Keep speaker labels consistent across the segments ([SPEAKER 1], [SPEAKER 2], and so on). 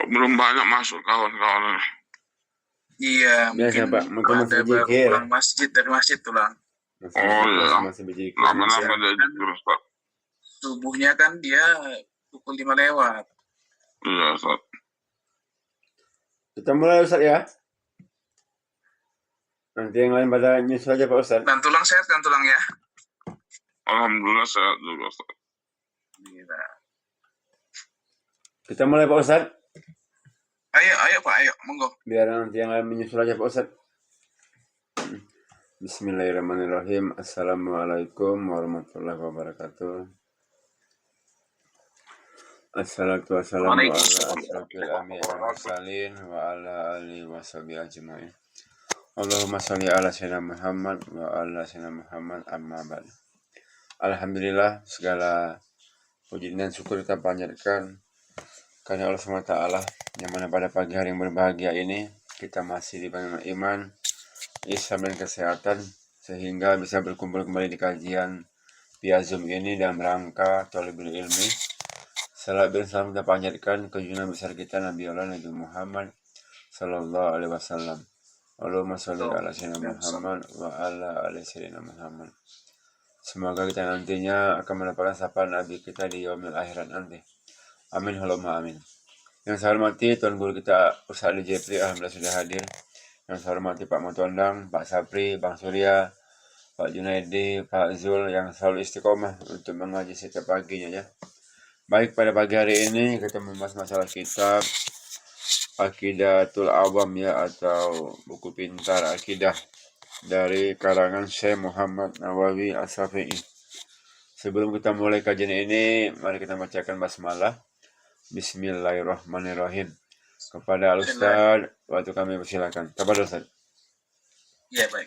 [SPEAKER 1] belum banyak masuk kawan-kawan.
[SPEAKER 2] Iya,
[SPEAKER 3] Biasa
[SPEAKER 2] mungkin
[SPEAKER 3] Pak, mungkin masih
[SPEAKER 2] ada baru
[SPEAKER 3] berzikir.
[SPEAKER 2] pulang dari masjid tulang.
[SPEAKER 3] Masih berzikir.
[SPEAKER 1] Lama-lama dia zikir, Ustaz.
[SPEAKER 2] Subuhnya kan dia pukul 5 lewat.
[SPEAKER 1] Iya, Ustaz.
[SPEAKER 3] Kita mulai Ustaz ya. Nanti yang lain pada nyusul aja Pak Ustaz.
[SPEAKER 2] Dan tulang sehat kan tulang ya?
[SPEAKER 1] Alhamdulillah sehat juga, Ustaz.
[SPEAKER 2] Gila.
[SPEAKER 3] Kita mulai Pak Ustaz.
[SPEAKER 2] Ayo Pak, ayo, monggo.
[SPEAKER 3] Biar nanti yang lain menyusul aja Pak Ustaz. Bismillahirrahmanirrahim. Assalamualaikum warahmatullahi wabarakatuh. Assalatu wassalamu ala asyrafil anbiya'i wal mursalin wa ala alihi washabihi ajmain. Allahumma shalli ala sayyidina Muhammad wa ala sayyidina Muhammad amma ba'd. Alhamdulillah, segala puji dan syukur kita panjatkan karena Allah SWT, yang mana pada pagi hari yang berbahagia ini kita masih diberikan iman, Islam dan kesehatan, sehingga bisa berkumpul kembali di kajian via Zoom ini dalam rangka thalibul ilmi. Salam dan salam kita panjatkan ke junjungan besar kita Nabi Muhammad sallallahu alaihi wasallam. Allahumma sholli ala sayyidina Muhammad wa ala ali sayyidina Muhammad. Semoga kita nantinya akan mendapatkan sapaan Nabi kita di yaumil akhirat nanti. Amin, Allahumma amin. Yang saya hormati Tuan Guru kita Ustaz Ali Jepri, alhamdulillah sudah hadir. Yang saya hormati Pak Motondang, Pak Sapri, Bang Surya, Pak Junaidi, Pak Zul yang selalu istiqomah untuk mengaji setiap paginya ya. Baik, pada pagi hari ini kita membahas masalah kitab Aqidatul Awam ya, atau buku pintar akidah dari karangan Syekh Muhammad Nawawi As-Syafi'i. Sebelum kita mulai kajian ini, mari kita bacakan basmalah. Bismillahirrahmanirrahim. Kepada Al-Ustaz, waktu kami persilakan. Kepada Ustaz.
[SPEAKER 2] Iya, baik.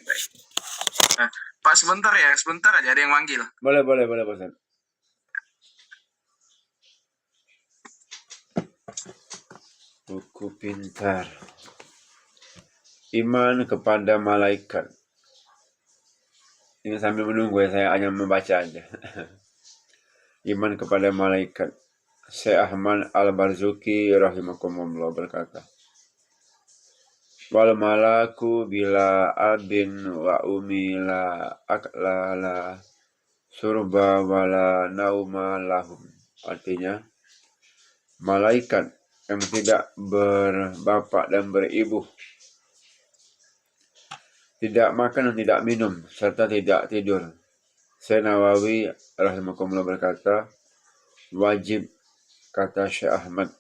[SPEAKER 2] Nah, Pak sebentar aja ada yang manggil.
[SPEAKER 3] Boleh Pak Ustaz. Buku pintar. Iman kepada malaikat. Ini sambil menunggu ya, saya hanya membaca aja. Iman kepada malaikat. Syekh Ahmad Al-Barzuki rahimakumullah berkata, wal malaku bila abin wa umi la akla la surba wala nauma lahum. Artinya, malaikat yang tidak berbapak dan beribu, tidak makan dan tidak minum, serta tidak tidur. Syekh Nawawi rahimakumullah berkata, wajib, kata Syekh Ahmad,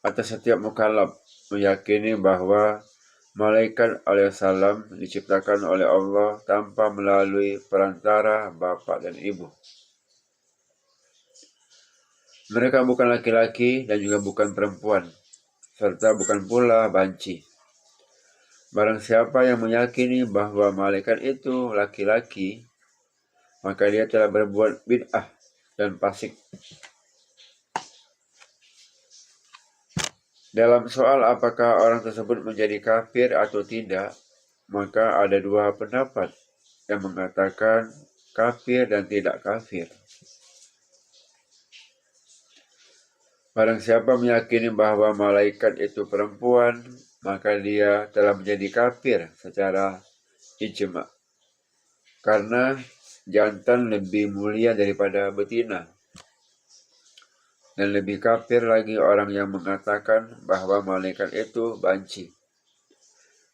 [SPEAKER 3] atas setiap mukallaf meyakini bahwa malaikat alaihissalam diciptakan oleh Allah tanpa melalui perantara bapak dan ibu. Mereka bukan laki-laki dan juga bukan perempuan, serta bukan pula banci. Barang siapa yang meyakini bahwa malaikat itu laki-laki, maka dia telah berbuat bid'ah dan fasik. Dalam soal apakah orang tersebut menjadi kafir atau tidak, maka ada dua pendapat yang mengatakan kafir dan tidak kafir. Barang siapa meyakini bahwa malaikat itu perempuan, maka dia telah menjadi kafir secara ijma. Karena jantan lebih mulia daripada betina. Dan lebih kafir lagi orang yang mengatakan bahwa malaikat itu banci.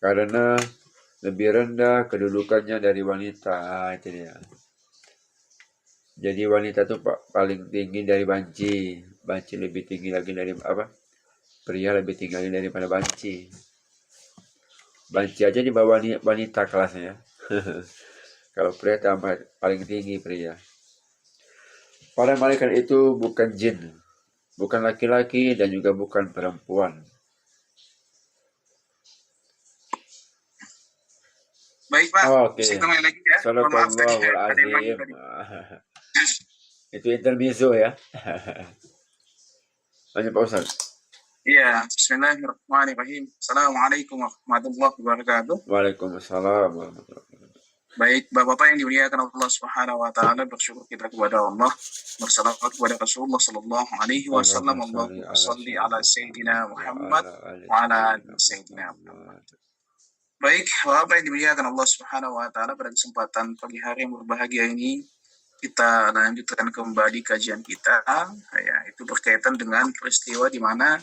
[SPEAKER 3] Karena lebih rendah kedudukannya dari wanita. Itu dia. Jadi wanita itu paling tinggi dari banci. Banci lebih tinggi lagi dari apa? Pria lebih tinggi lagi daripada banci. Banci aja di bawah wanita kelasnya. Kalau pria tambah paling tinggi pria. Para malaikat itu bukan jin, bukan laki-laki dan juga bukan perempuan.
[SPEAKER 2] Baik Pak,
[SPEAKER 3] Oke.
[SPEAKER 2] kita main lagi ya.
[SPEAKER 3] Sadaqallahul azim. Itu intermezzo ya. Lanjut Pak Ustaz.
[SPEAKER 2] Iya, bismillahirrahmanirrahim. Assalamualaikum warahmatullahi wabarakatuh.
[SPEAKER 3] Waalaikumsalam warahmatullahi wabarakatuh.
[SPEAKER 2] Baik, Bapak-bapak yang dimuliakan Allah Subhanahu wa taala, bersyukur kita kepada Allah, bersalawat kepada Rasulullah sallallahu alaihi wasallam.
[SPEAKER 3] Allahumma
[SPEAKER 2] Allahumma
[SPEAKER 3] salli
[SPEAKER 2] shalli
[SPEAKER 3] ala
[SPEAKER 2] ala
[SPEAKER 3] Sayyidina
[SPEAKER 2] sayyidina
[SPEAKER 3] Muhammad
[SPEAKER 2] Muhammad
[SPEAKER 3] wa ala ali
[SPEAKER 2] wa ala ali
[SPEAKER 3] Sayyidina
[SPEAKER 2] sayyidina Muhammad.
[SPEAKER 3] Muhammad.
[SPEAKER 2] Baik, Bapak yang dimuliakan Allah Subhanahu wa taala, pada kesempatan pagi hari yang berbahagia ini kita lanjutkan kembali kajian kita, ya, itu berkaitan dengan peristiwa di mana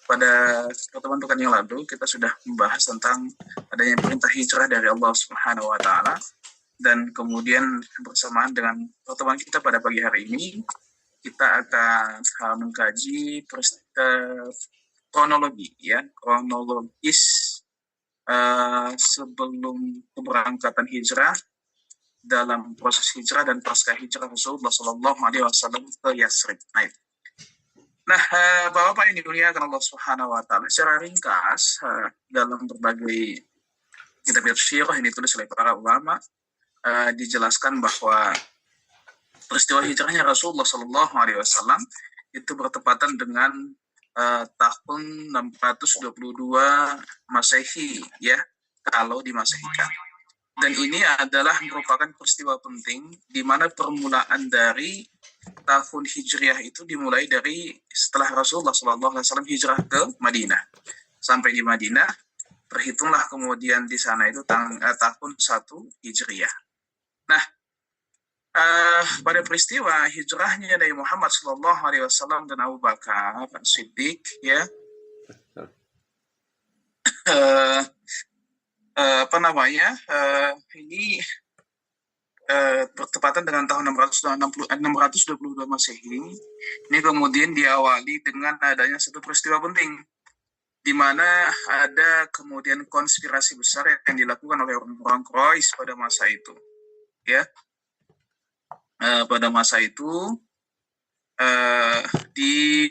[SPEAKER 2] pada pertemuan pekan yang lalu kita sudah membahas tentang adanya perintah hijrah dari Allah Subhanahu wa taala, dan kemudian bersamaan dengan pertemuan kita pada pagi hari ini kita akan mengkaji kronologis sebelum keberangkatan hijrah, dalam proses hijrah dan pasca hijrah Rasulullah Sallallahu Alaihi Wasallam ke Yasrib. Nah, Bapak-bapak yang dimuliakan Allah Subhanahu Wa Taala, secara ringkas dalam berbagai kitab sirah yang ditulis oleh para ulama, dijelaskan bahwa peristiwa hijrahnya Rasulullah Sallallahu Alaihi Wasallam itu bertepatan dengan tahun 622 Masehi, ya, kalau dimasehikan. Dan ini adalah merupakan peristiwa penting di mana permulaan dari tahun Hijriah itu dimulai dari setelah Rasulullah SAW hijrah ke Madinah. Sampai di Madinah, terhitunglah kemudian di sana itu tahun 1 Hijriah. Nah, pada peristiwa hijrahnya dari Muhammad SAW dan Abu Bakar Siddiq, ya, ini bertepatan dengan tahun 622 Masehi. Ini kemudian diawali dengan adanya satu peristiwa penting, di mana ada kemudian konspirasi besar yang dilakukan oleh orang-orang Quraisy pada masa itu, ya. Pada masa itu di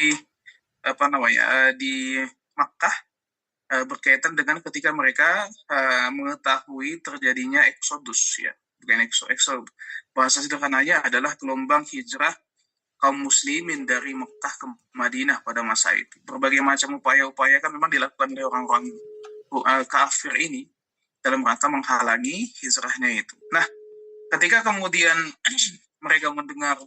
[SPEAKER 2] Makkah, berkaitan dengan ketika mereka mengetahui terjadinya eksodus, ya, bukan eksodus, bahasa sederhananya adalah gelombang hijrah kaum muslimin dari Mekah ke Madinah pada masa itu. Berbagai macam upaya-upaya kan memang dilakukan oleh orang-orang kafir ini dalam rangka menghalangi hijrahnya itu. Nah, ketika kemudian mereka mendengar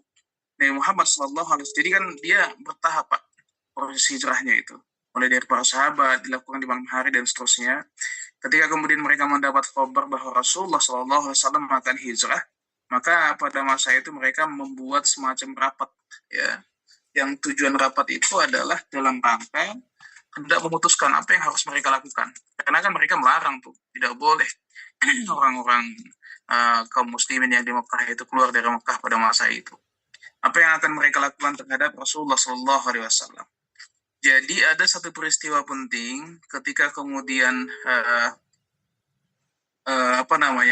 [SPEAKER 2] Nabi Muhammad SAW, jadi kan dia bertahap, Pak, proses hijrahnya itu. Mulai dari para sahabat, dilakukan di malam hari dan seterusnya. Ketika kemudian mereka mendapat kabar bahwa Rasulullah SAW akan hijrah, maka pada masa itu mereka membuat semacam rapat, ya. Yang tujuan rapat itu adalah dalam rangka hendak memutuskan apa yang harus mereka lakukan. Karena kan mereka melarang tuh, tidak boleh orang-orang kaum muslimin yang di Mekah itu keluar dari Mekah pada masa itu. Apa yang akan mereka lakukan terhadap Rasulullah SAW? Jadi ada satu peristiwa penting ketika kemudian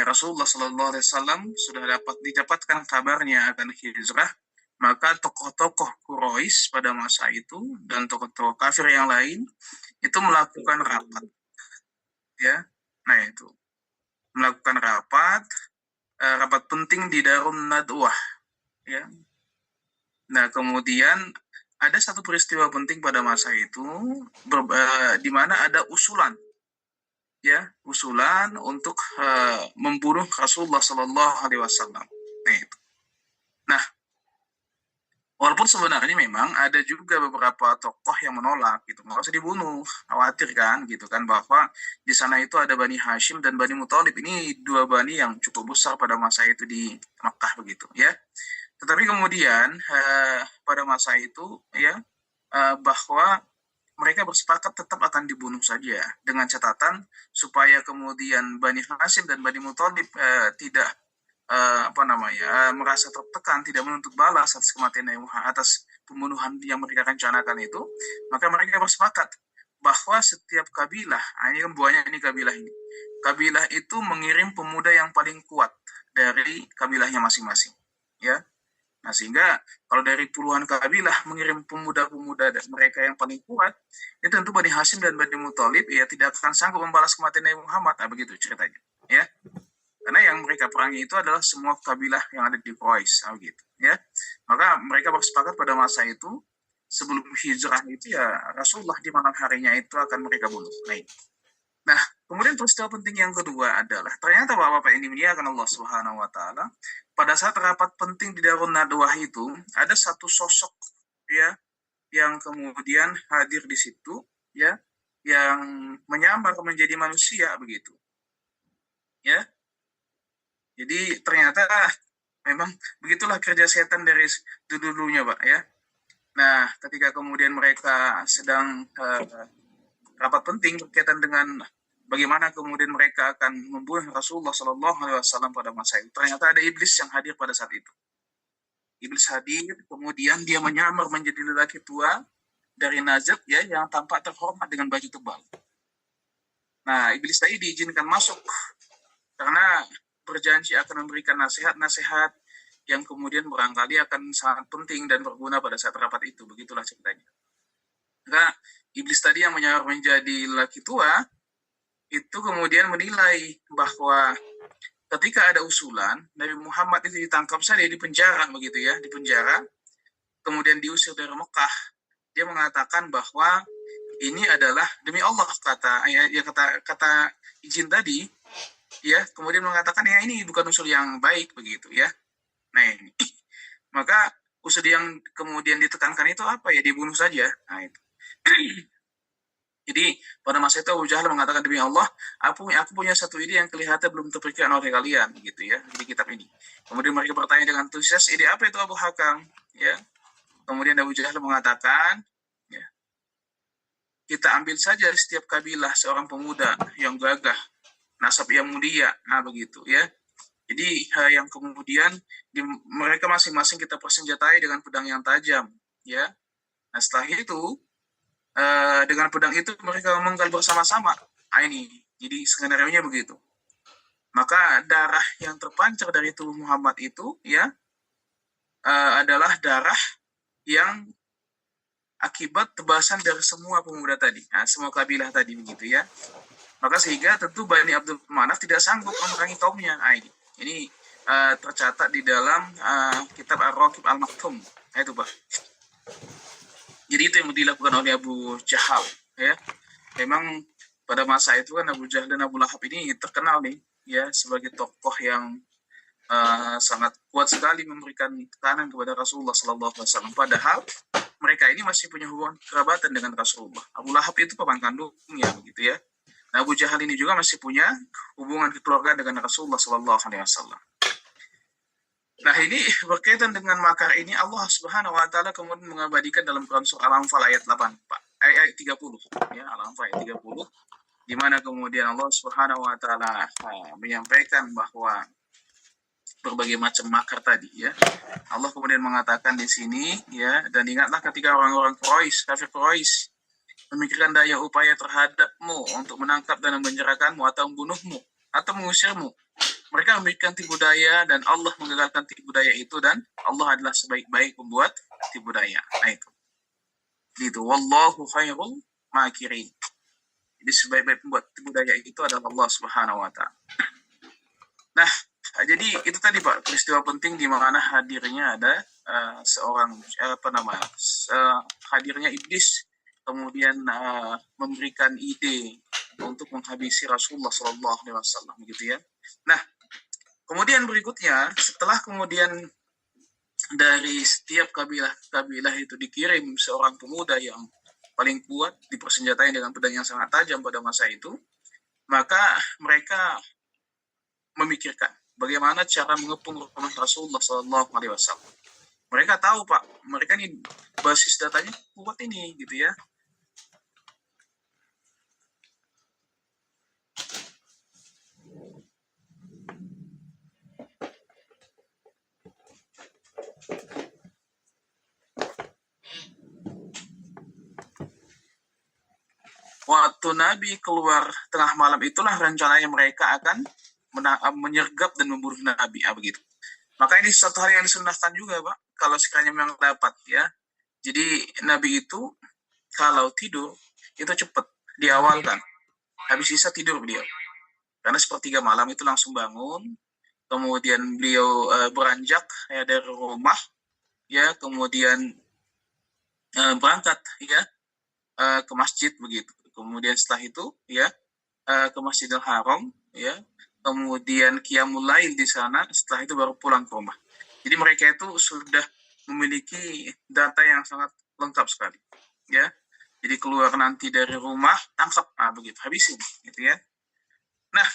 [SPEAKER 2] Rasulullah SAW sudah didapatkan kabarnya akan hijrah, maka tokoh-tokoh Quraisy pada masa itu dan tokoh-tokoh kafir yang lain itu melakukan rapat, ya. Nah, itu melakukan rapat penting di Darun Nadwah, ya. Nah, kemudian ada satu peristiwa penting pada masa itu, di mana ada usulan, ya, usulan untuk membunuh Rasulullah Sallallahu Alaihi Wasallam. Nah, walaupun sebenarnya memang ada juga beberapa tokoh yang menolak, gitu, nggak usah dibunuh, khawatir kan, gitu kan, bahwa di sana itu ada Bani Hashim dan Bani Muthalib. Ini dua bani yang cukup besar pada masa itu di Makkah, begitu, ya. Tetapi kemudian pada masa itu, ya, bahwa mereka bersepakat tetap akan dibunuh saja, dengan catatan supaya kemudian Bani Hashim dan Bani Muthalib tidak merasa tertekan, tidak menuntut balas atas kematian Nabi Muhammad, atas pembunuhan yang mereka rencanakan itu. Maka mereka bersepakat bahwa setiap kabilah, ini kan buahnya ini kabilah itu mengirim pemuda yang paling kuat dari kabilahnya masing-masing, ya. Nah, sehingga kalau dari puluhan kabilah mengirim pemuda-pemuda mereka yang paling kuat, itu tentu Bani Hashim dan Bani Muthalib ya tidak akan sanggup membalas kematian Nabi Muhammad. Nah, begitu ceritanya, ya. Karena yang mereka perangi itu adalah semua kabilah yang ada di Quraisy, gitu, ya. Maka mereka bersepakat pada masa itu, sebelum hijrah itu, ya, Rasulullah di malam harinya itu akan mereka bunuh. Nah, Nah, kemudian peristiwa penting yang kedua adalah ternyata Bapak-bapak ini dimuliakan Allah Subhanahu wa taala, pada saat rapat penting di Darun Nadwah itu ada satu sosok ya yang kemudian hadir di situ ya, yang menyamar menjadi manusia begitu. Ya. Jadi ternyata memang begitulah kerja setan dari dulunya, Pak ya. Nah, ketika kemudian mereka sedang rapat penting berkaitan dengan bagaimana kemudian mereka akan membunuh Rasulullah Shallallahu Alaihi Wasallam pada masa itu, ternyata ada iblis yang hadir pada saat itu. Iblis hadir, kemudian dia menyamar menjadi lelaki tua dari Najd ya, yang tampak terhormat dengan baju tebal. Nah, iblis tadi diizinkan masuk karena berjanji akan memberikan nasihat-nasihat yang kemudian barangkali akan sangat penting dan berguna pada saat rapat itu. Begitulah ceritanya. Nah, iblis tadi yang menyamar menjadi lelaki tua itu kemudian menilai bahwa ketika ada usulan Nabi Muhammad itu ditangkap saja di penjara begitu ya, di penjara, kemudian diusir dari Mekah. Dia mengatakan bahwa ini adalah demi Allah, kata izin tadi ya, kemudian mengatakan ya ini bukan usul yang baik begitu ya. Nah ini maka usul yang kemudian ditekankan itu apa ya, dibunuh saja. Nah itu. Jadi pada masa itu Abu Jahal mengatakan demi Allah, aku punya satu ide yang kelihatan belum terpikirkan oleh kalian gitu ya di kitab ini. Kemudian mereka bertanya dengan antusias, ide apa itu Abu Hakam? Ya. Kemudian Abu Jahal mengatakan, ya, kita ambil saja setiap kabilah seorang pemuda yang gagah, nasab yang mulia, nah begitu ya. Jadi yang kemudian mereka masing-masing kita persenjatai dengan pedang yang tajam, ya. Nah setelah itu dengan pedang itu mereka memenggal bersama-sama. Nah, ini jadi skenario-nya begitu. Maka darah yang terpancar dari tubuh Muhammad itu ya adalah darah yang akibat tebasan dari semua pemuda tadi, nah, semua kabilah tadi begitu ya. Maka sehingga tentu Bani Abdul Manaf tidak sanggup memerangi kaumnya. Nah, ini tercatat di dalam kitab Ar-Raqib Al-Maktum. Nah, itu Pak. Jadi itu yang dilakukan oleh Abu Jahal ya. Memang pada masa itu kan Abu Jahal dan Abu Lahab ini terkenal nih ya sebagai tokoh yang sangat kuat sekali memberikan tekanan kepada Rasulullah Sallallahu Alaihi Wasallam. Padahal mereka ini masih punya hubungan kerabatan dengan Rasulullah. Abu Lahab itu paman kandungnya begitu ya. Nah, Abu Jahal ini juga masih punya hubungan kekeluargaan dengan Rasulullah Sallallahu Alaihi Wasallam. Nah, ini berkaitan dengan makar ini Allah Subhanahu wa taala kemudian mengabadikan dalam Quran surah Al-Anfal ayat 8, Pak. Ayat 30 ya, Al-Anfal ayat 30 di mana kemudian Allah Subhanahu wa taala menyampaikan bahwa berbagai macam makar tadi ya. Allah kemudian mengatakan di sini ya, dan ingatlah ketika orang-orang Quraisy, kafir Quraisy memikirkan daya upaya terhadapmu untuk menangkap dan menyerahkanmu atau membunuhmu atau mengusirmu. Mereka memikirkan tipu daya dan Allah menggagalkan tipu daya itu, dan Allah adalah sebaik-baik pembuat tipu daya. Nah itu. Gitu. Wallahu khairul makirin. Jadi sebaik-baik pembuat tipu daya itu adalah Allah Subhanahu wa taala. Nah, jadi itu tadi Pak, peristiwa penting di mana hadirnya ada seorang hadirnya iblis kemudian memberikan ide untuk menghabisi Rasulullah Shallallahu Alaihi Wasallam gitu ya. Nah, kemudian berikutnya setelah kemudian dari setiap kabilah itu dikirim seorang pemuda yang paling kuat dipersenjatai dengan pedang yang sangat tajam pada masa itu, maka mereka memikirkan bagaimana cara mengepung rumah Rasulullah Shallallahu Alaihi Wasallam. Mereka tahu Pak, mereka ini basis datanya kuat ini gitu ya. Waktu Nabi keluar tengah malam itulah rencananya mereka akan menyergap dan membunuh Nabi, begitu. Maka ini suatu hal yang disunahkan juga Pak, kalau sekiranya memang dapat ya. Jadi Nabi itu kalau tidur itu cepat diawalkan, habis sisa tidur beliau. Karena sepertiga malam itu langsung bangun, kemudian beliau beranjak ya dari rumah ya, kemudian berangkat ya ke masjid begitu. Kemudian setelah itu ya ke Masjidil Haram, ya, kemudian qiyamul lail di sana, setelah itu baru pulang ke rumah. Jadi mereka itu sudah memiliki data yang sangat lengkap sekali, ya. Jadi keluar nanti dari rumah, tangkap, begitu, habisin, gitu ya. Nah,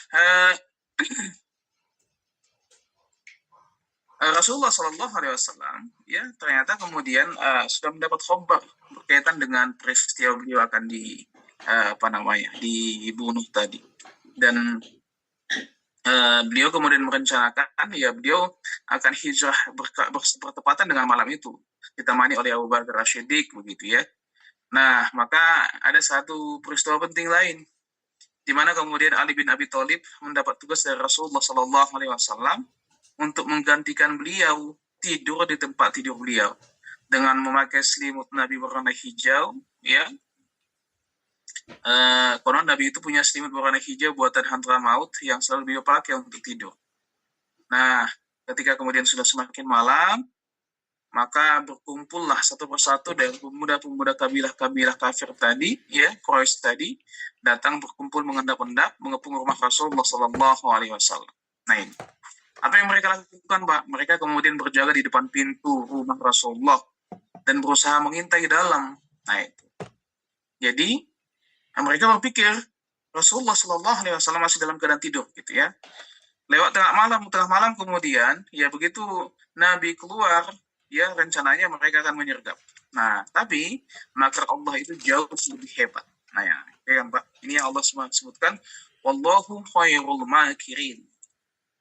[SPEAKER 2] Rasulullah Shallallahu Alaihi Wasallam, ya, ternyata kemudian sudah mendapat khabar berkaitan dengan peristiwa beliau akan dibunuh tadi, dan beliau kemudian merencanakan, ya, beliau akan hijrah bertepatan dengan malam itu, ditemani oleh Abu Bakar As-Siddiq, begitu ya. Nah, maka ada satu peristiwa penting lain, di mana kemudian Ali bin Abi Thalib mendapat tugas dari Rasulullah Shallallahu Alaihi Wasallam untuk menggantikan beliau tidur di tempat tidur beliau dengan memakai selimut Nabi berwarna hijau, ya. Konon Nabi itu punya selimut berwarna hijau buatan Hadramaut yang selalu beliau pakai untuk tidur. Nah, ketika kemudian sudah semakin malam, maka berkumpullah satu persatu dari pemuda-pemuda kabilah-kabilah kafir tadi, ya, Quraisy tadi, datang berkumpul mengendap-endap mengepung rumah Rasulullah Shallallahu Alaihi Wasallam. Nah, ini apa yang mereka lakukan, Pak? Mereka kemudian berjaga di depan pintu rumah Rasulullah dan berusaha mengintai dalam. Nah, itu. Jadi mereka berpikir Rasulullah Shallallahu Alaihi Wasallam masih dalam keadaan tidur, gitu ya. Lewat tengah malam kemudian, ya, begitu Nabi keluar, ya, rencananya mereka akan menyergap. Nah, tapi makar Allah itu jauh lebih hebat. Nah, ya kan, Pak? Ini yang Allah sebutkan, wallahu khairul makirin.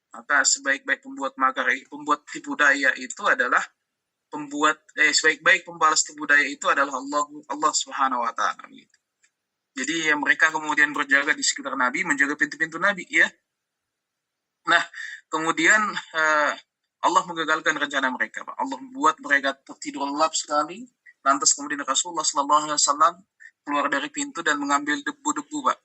[SPEAKER 2] Maka sebaik-baik pembuat tipu daya itu adalah sebaik-baik pembalas tipu daya itu adalah Allah Subhanahu wa taala, gitu. Jadi ya, mereka kemudian berjaga di sekitar Nabi, menjaga pintu-pintu Nabi, ya. Nah, kemudian Allah menggagalkan rencana mereka, Pak. Allah membuat mereka tertidur lelap sekali. Lantas kemudian Rasulullah SAW keluar dari pintu dan mengambil debu-debu, Pak.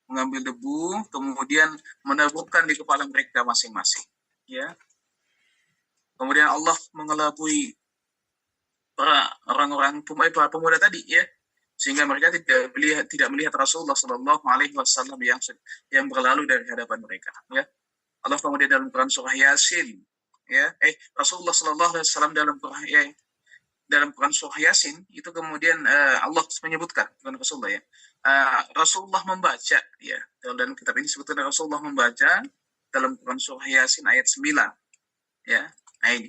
[SPEAKER 2] Mengambil debu, kemudian menaburkan di kepala mereka masing-masing, ya. Kemudian Allah mengelabui para orang-orang pemuda tadi, ya, sehingga mereka tidak melihat Rasulullah Shallallahu Alaihi Wasallam yang berlalu dari hadapan mereka, ya. Allah kemudian dalam Quran surah Yasin, ya, Rasulullah Shallallahu Alaihi Wasallam dalam Quran surah Yasin itu kemudian Allah menyebutkan, bukan Rasulullah, ya, Rasulullah membaca, ya, dalam kitab ini sebetulnya Rasulullah membaca dalam Quran surah Yasin ayat 9, ya. Nah, ini.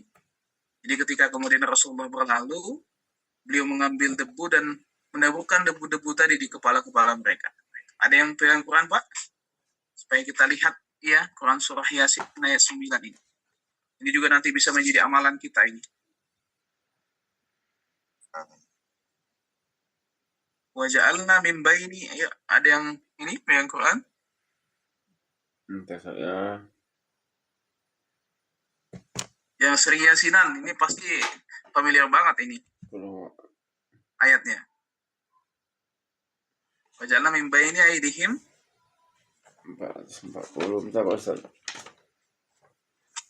[SPEAKER 2] Jadi ketika kemudian Rasulullah berlalu, beliau mengambil debu dan menaburkan debu-debu tadi di kepala-kepala mereka. Ada yang pegang Quran, Pak? Supaya kita lihat, ya, Quran surah Yasin ayat 9 ini. Ini juga nanti bisa menjadi amalan kita ini. Waja'alna min baini, ya, ada yang ini pegang Quran?
[SPEAKER 3] Entah saya.
[SPEAKER 2] Yang Sri Yasinan, ini pasti familiar banget ini ayatnya. Waja'alna min baini aydihim
[SPEAKER 3] 440, bentar Pak Ustaz.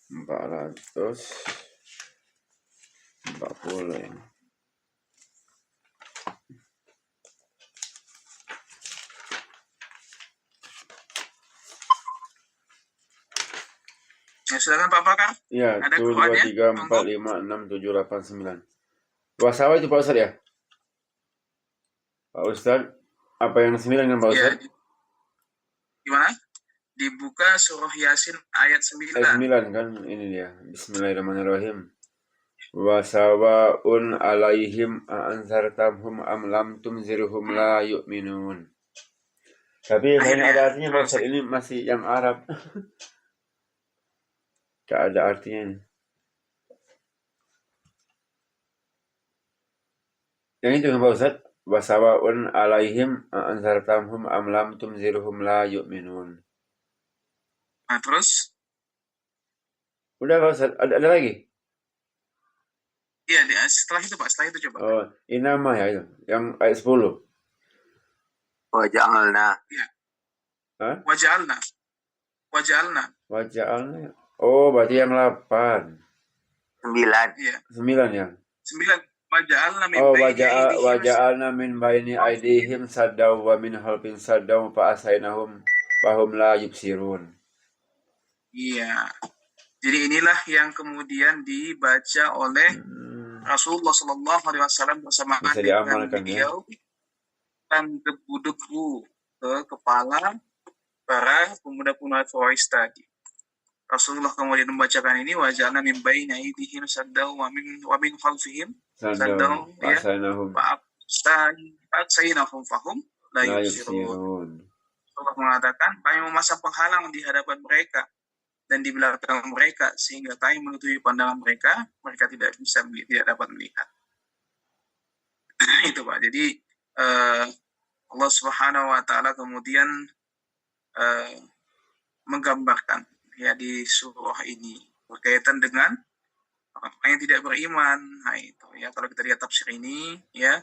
[SPEAKER 3] 440 ya.
[SPEAKER 2] Ya, silakan Pak Pakar.
[SPEAKER 3] Ya,
[SPEAKER 2] Ada
[SPEAKER 3] 1, 2,
[SPEAKER 2] Qurannya?
[SPEAKER 3] 3, 4, 5, 6, 7, 8, 9. Bahasa apa itu Pak Ustaz, ya? Pak Ustaz, apa yang 9 kan Pak Ustaz?
[SPEAKER 2] Ya, gimana? Dibuka surah Yasin ayat 9.
[SPEAKER 3] Ayat 9 kan, ini dia. Bismillahirrahmanirrahim. Wa sawa'un alaihim a'anzartamhum am lam tunzirhum la yu'minun. Tapi kayaknya ada artinya Pak Ustaz, ini masih yang Arab. Gak ada artinya ini. Yang itu kan Pak Ustaz, wa sawa'un alaihim a'anzartamhum am lam tunzirhum la yu'minun.
[SPEAKER 2] Nah, terus?
[SPEAKER 3] Udah Pak Ustaz, ada lagi?
[SPEAKER 2] Iya, setelah itu Pak, setelah itu coba.
[SPEAKER 3] Oh, inama ya itu, yang ayat 10.
[SPEAKER 4] Waja'alna.
[SPEAKER 2] Iya.
[SPEAKER 3] Hah?
[SPEAKER 2] Waja'alna.
[SPEAKER 3] Oh, berarti yang 8.
[SPEAKER 4] 9.
[SPEAKER 2] Iya.
[SPEAKER 3] 9 ya.
[SPEAKER 2] 9. Waja'alna min
[SPEAKER 3] Oh,
[SPEAKER 2] baini aydihim.
[SPEAKER 3] waja'alna min baini aydihim saddaw wa min khalfin saddaw fa asainahum Fahum la yubsirun.
[SPEAKER 2] Iya. Jadi inilah yang kemudian dibaca oleh Rasulullah Shallallahu Alaihi Wasallam bersamaan
[SPEAKER 3] Bisa
[SPEAKER 2] dengan
[SPEAKER 3] diamalkan ya.
[SPEAKER 2] beliau dan debu-debu ke kepala para pemuda-pemuda Quraisy tadi. Rasulullah kemudian membacakan ini, waja'alna min baini aydihim saddaw wa min khalfihim saddaw, ya,
[SPEAKER 3] Fa'asainahum
[SPEAKER 2] fa'aksainahum fahum la
[SPEAKER 3] la
[SPEAKER 2] yubsirun.
[SPEAKER 3] yubsirun.
[SPEAKER 2] Allah mengatakan, kami memasang penghalang di hadapan mereka dan di belakang mereka sehingga kami menutupi pandangan mereka, mereka tidak dapat melihat. Itu Pak. Jadi Allah Subhanahu wa taala kemudian menggambarkan ya di surah ini berkaitan dengan orang yang tidak beriman. Nah, itu ya, kalau kita lihat tafsir ini ya,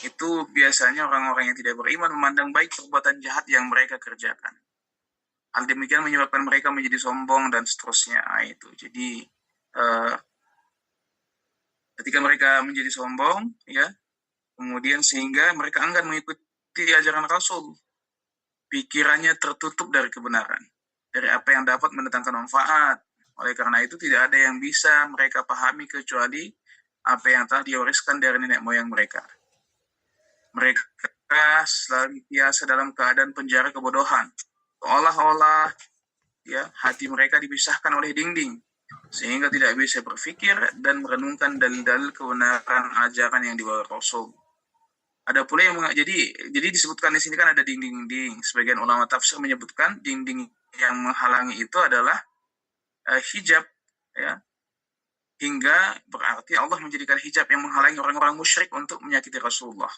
[SPEAKER 2] itu biasanya orang-orang yang tidak beriman memandang baik perbuatan jahat yang mereka kerjakan. Hal demikian menyebabkan mereka menjadi sombong dan seterusnya. Nah, itu. Jadi ketika mereka menjadi sombong ya, kemudian sehingga mereka enggan mengikuti ajaran Rasul. Pikirannya tertutup dari kebenaran, dari apa yang dapat mendatangkan manfaat. Oleh karena itu tidak ada yang bisa mereka pahami kecuali apa yang telah diwariskan dari nenek moyang mereka. Mereka selalu biasa dalam keadaan penjara kebodohan. Seolah-olah ya, hati mereka dipisahkan oleh dinding sehingga tidak bisa berpikir dan merenungkan dalil-dalil kebenaran ajaran yang dibawa Rasul. Ada pula yang jadi disebutkan di sini kan ada dinding-dinding. Sebagian ulama tafsir menyebutkan dinding yang menghalangi itu adalah hijab ya. Hingga berarti Allah menjadikan hijab yang menghalangi orang-orang musyrik untuk menyakiti Rasulullah.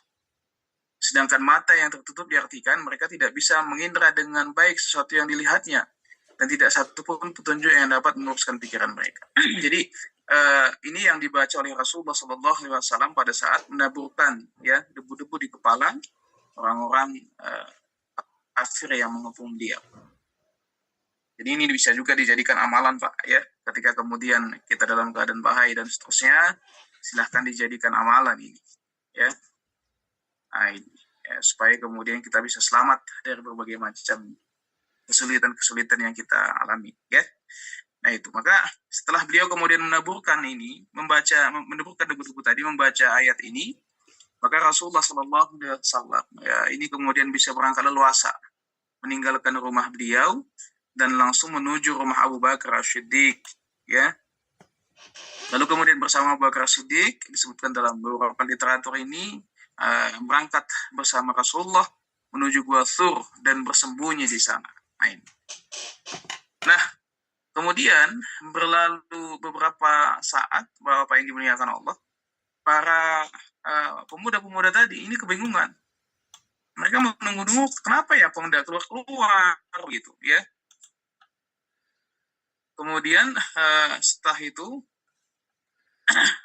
[SPEAKER 2] Sedangkan mata yang tertutup diartikan mereka tidak bisa mengindra dengan baik sesuatu yang dilihatnya dan tidak satu pun petunjuk yang dapat meluruskan pikiran mereka. Jadi ini yang dibaca oleh Rasulullah SAW pada saat menaburkan ya debu-debu di kepala orang-orang kafir yang mengepung dia. Jadi ini bisa juga dijadikan amalan Pak ya, ketika kemudian kita dalam keadaan bahaya dan seterusnya, silahkan dijadikan amalan ini ya. Nah, ini, ya, supaya kemudian kita bisa selamat dari berbagai macam kesulitan-kesulitan yang kita alami ya. Nah itu, maka setelah beliau kemudian menaburkan debu-debu tadi, membaca ayat ini, maka Rasulullah SAW ya, ini kemudian bisa berangkat leluasa meninggalkan rumah beliau dan langsung menuju rumah Abu Bakar As-Siddiq ya. Lalu kemudian bersama Abu Bakar As-Siddiq disebutkan dalam beberapa literatur ini berangkat bersama Rasulullah menuju Gua Thur dan bersembunyi di sana. Nah, kemudian berlalu beberapa saat, Bapak yang dimuliakan Allah, para pemuda-pemuda tadi ini kebingungan. Mereka menunggu-nunggu, kenapa ya kok nggak keluar gitu ya. Kemudian setelah itu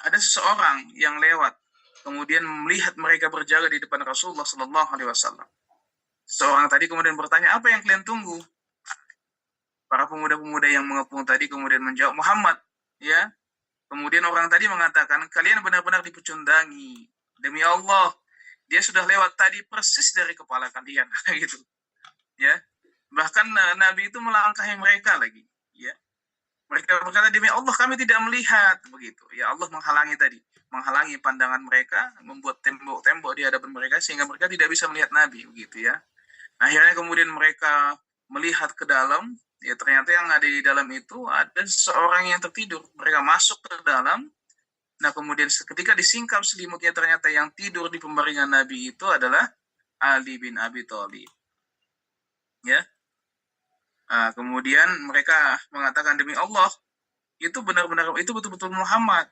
[SPEAKER 2] ada seseorang yang lewat, kemudian melihat mereka berjaga di depan Rasulullah SAW. Seorang tadi kemudian bertanya, apa yang kalian tunggu? Para pemuda-pemuda yang mengepung tadi kemudian menjawab, Muhammad ya. Kemudian orang tadi mengatakan, kalian benar-benar dipecundangi. Demi Allah, dia sudah lewat tadi persis dari kepala kalian gitu ya. Bahkan Nabi itu melangkahi mereka lagi ya. Mereka berkata, demi Allah kami tidak melihat, begitu ya. Allah menghalangi pandangan mereka, membuat tembok-tembok di hadapan mereka sehingga mereka tidak bisa melihat Nabi, begitu ya. Akhirnya kemudian mereka melihat ke dalam, ya ternyata yang ada di dalam itu ada seorang yang tertidur. Mereka masuk ke dalam. Nah kemudian ketika disingkap selimutnya, ternyata yang tidur di pembaringan Nabi itu adalah Ali bin Abi Thalib. Ya. Nah, kemudian mereka mengatakan, demi Allah, itu benar-benar, itu betul-betul Muhammad.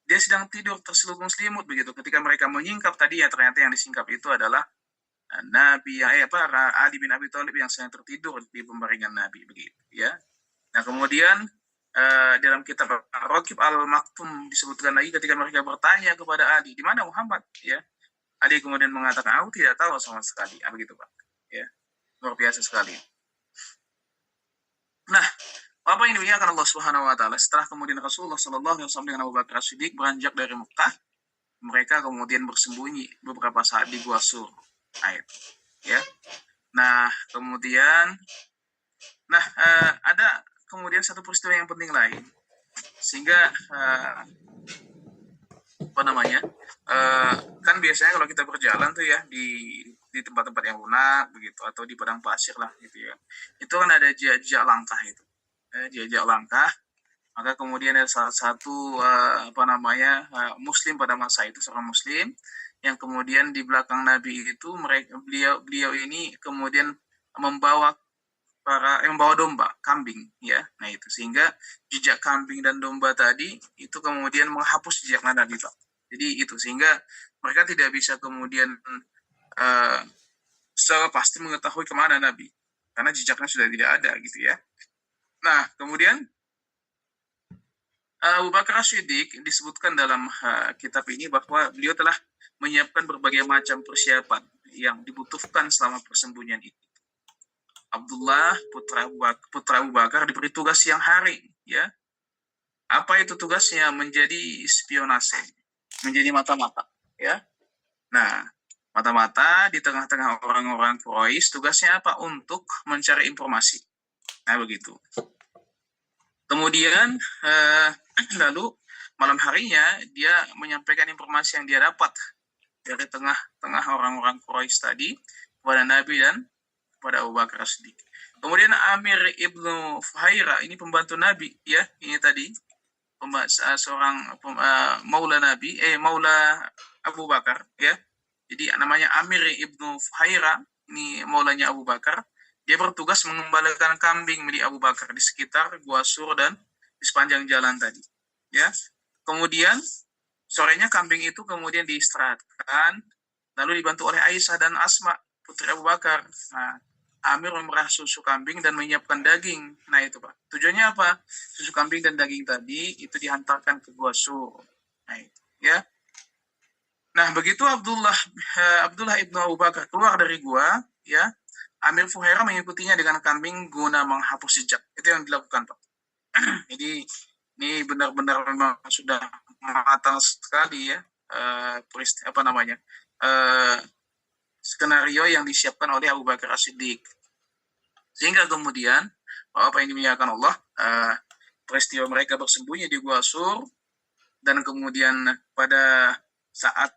[SPEAKER 2] Dia sedang tidur terselubung selimut begitu. Ketika mereka menyingkap tadi, ya ternyata yang disingkap itu adalah Nabi Ali bin Abi Thalib yang sedang tertidur di pembaringan Nabi begitu ya. Nah kemudian dalam kitab Raqib Al-Maktum disebutkan lagi ketika mereka bertanya kepada Ali, di mana Muhammad ya. Ali kemudian mengatakan, aku tidak tahu sama sekali. Begitu Pak ya. Luar biasa sekali. Nah, apa yang dimuliakan Allah Subhanahu wa taala, setelah kemudian Rasulullah SAW dengan Abu Bakar As-Siddiq beranjak dari Mekah, mereka kemudian bersembunyi beberapa saat di Gua Sur. Ya. Nah, kemudian ada kemudian satu peristiwa yang penting lain, sehingga kan biasanya kalau kita berjalan tuh ya di tempat-tempat yang lunak begitu, atau di padang pasir lah gitu ya, itu kan ada jejak langkah itu, jejak langkah. Maka kemudian ada salah satu muslim pada masa itu, seorang muslim yang kemudian di belakang Nabi itu beliau ini kemudian membawa domba, kambing ya. Nah itu, sehingga jejak kambing dan domba tadi itu kemudian menghapus jejak Nabi, Pak. Jadi itu, sehingga mereka tidak bisa kemudian secara pasti mengetahui kemana Nabi, karena jejaknya sudah tidak ada gitu ya. Nah kemudian Abu Bakar As-Siddiq disebutkan dalam kitab ini bahwa beliau telah menyiapkan berbagai macam persiapan yang dibutuhkan selama persembunyian itu. Abdullah putra Abu Bakar diberi tugas siang hari, ya. Apa itu tugasnya? Menjadi spionase, menjadi mata-mata, ya. Nah, mata-mata di tengah-tengah orang-orang Quraisy, tugasnya apa? Untuk mencari informasi. Nah, begitu. Kemudian lalu malam harinya dia menyampaikan informasi yang dia dapat dari tengah-tengah orang-orang Quraisy tadi kepada Nabi dan kepada Abu Bakar As-Siddiq. Kemudian Amir ibnu Fuhaira, ini pembantu Nabi ya, ini tadi seorang maula Nabi, maula Abu Bakar ya. Jadi namanya Amir ibnu Fuhaira, ini maulanya Abu Bakar. Dia bertugas mengembalikan kambing milik Abu Bakar di sekitar Gua Sur dan di sepanjang jalan tadi. Ya. Kemudian sorenya kambing itu kemudian diistirahatkan, lalu dibantu oleh Aisyah dan Asma, putri Abu Bakar. Nah, Amir memerah susu kambing dan menyiapkan daging. Nah itu Pak. Tujuannya apa? Susu kambing dan daging tadi itu dihantarkan ke Gua Sur. Nah itu ya. Nah begitu Abdullah ibnu Abu Bakar keluar dari gua, ya, Amir Fuhaira mengikutinya dengan kambing guna menghapus jejak. Itu yang dilakukan, Pak. Jadi ini benar-benar memang sudah matang sekali ya, skenario yang disiapkan oleh Abu Bakar As-Siddiq. Sehingga kemudian apa yang dimuliakan Allah, peristiwa mereka bersembunyi di Gua Sur, dan kemudian pada saat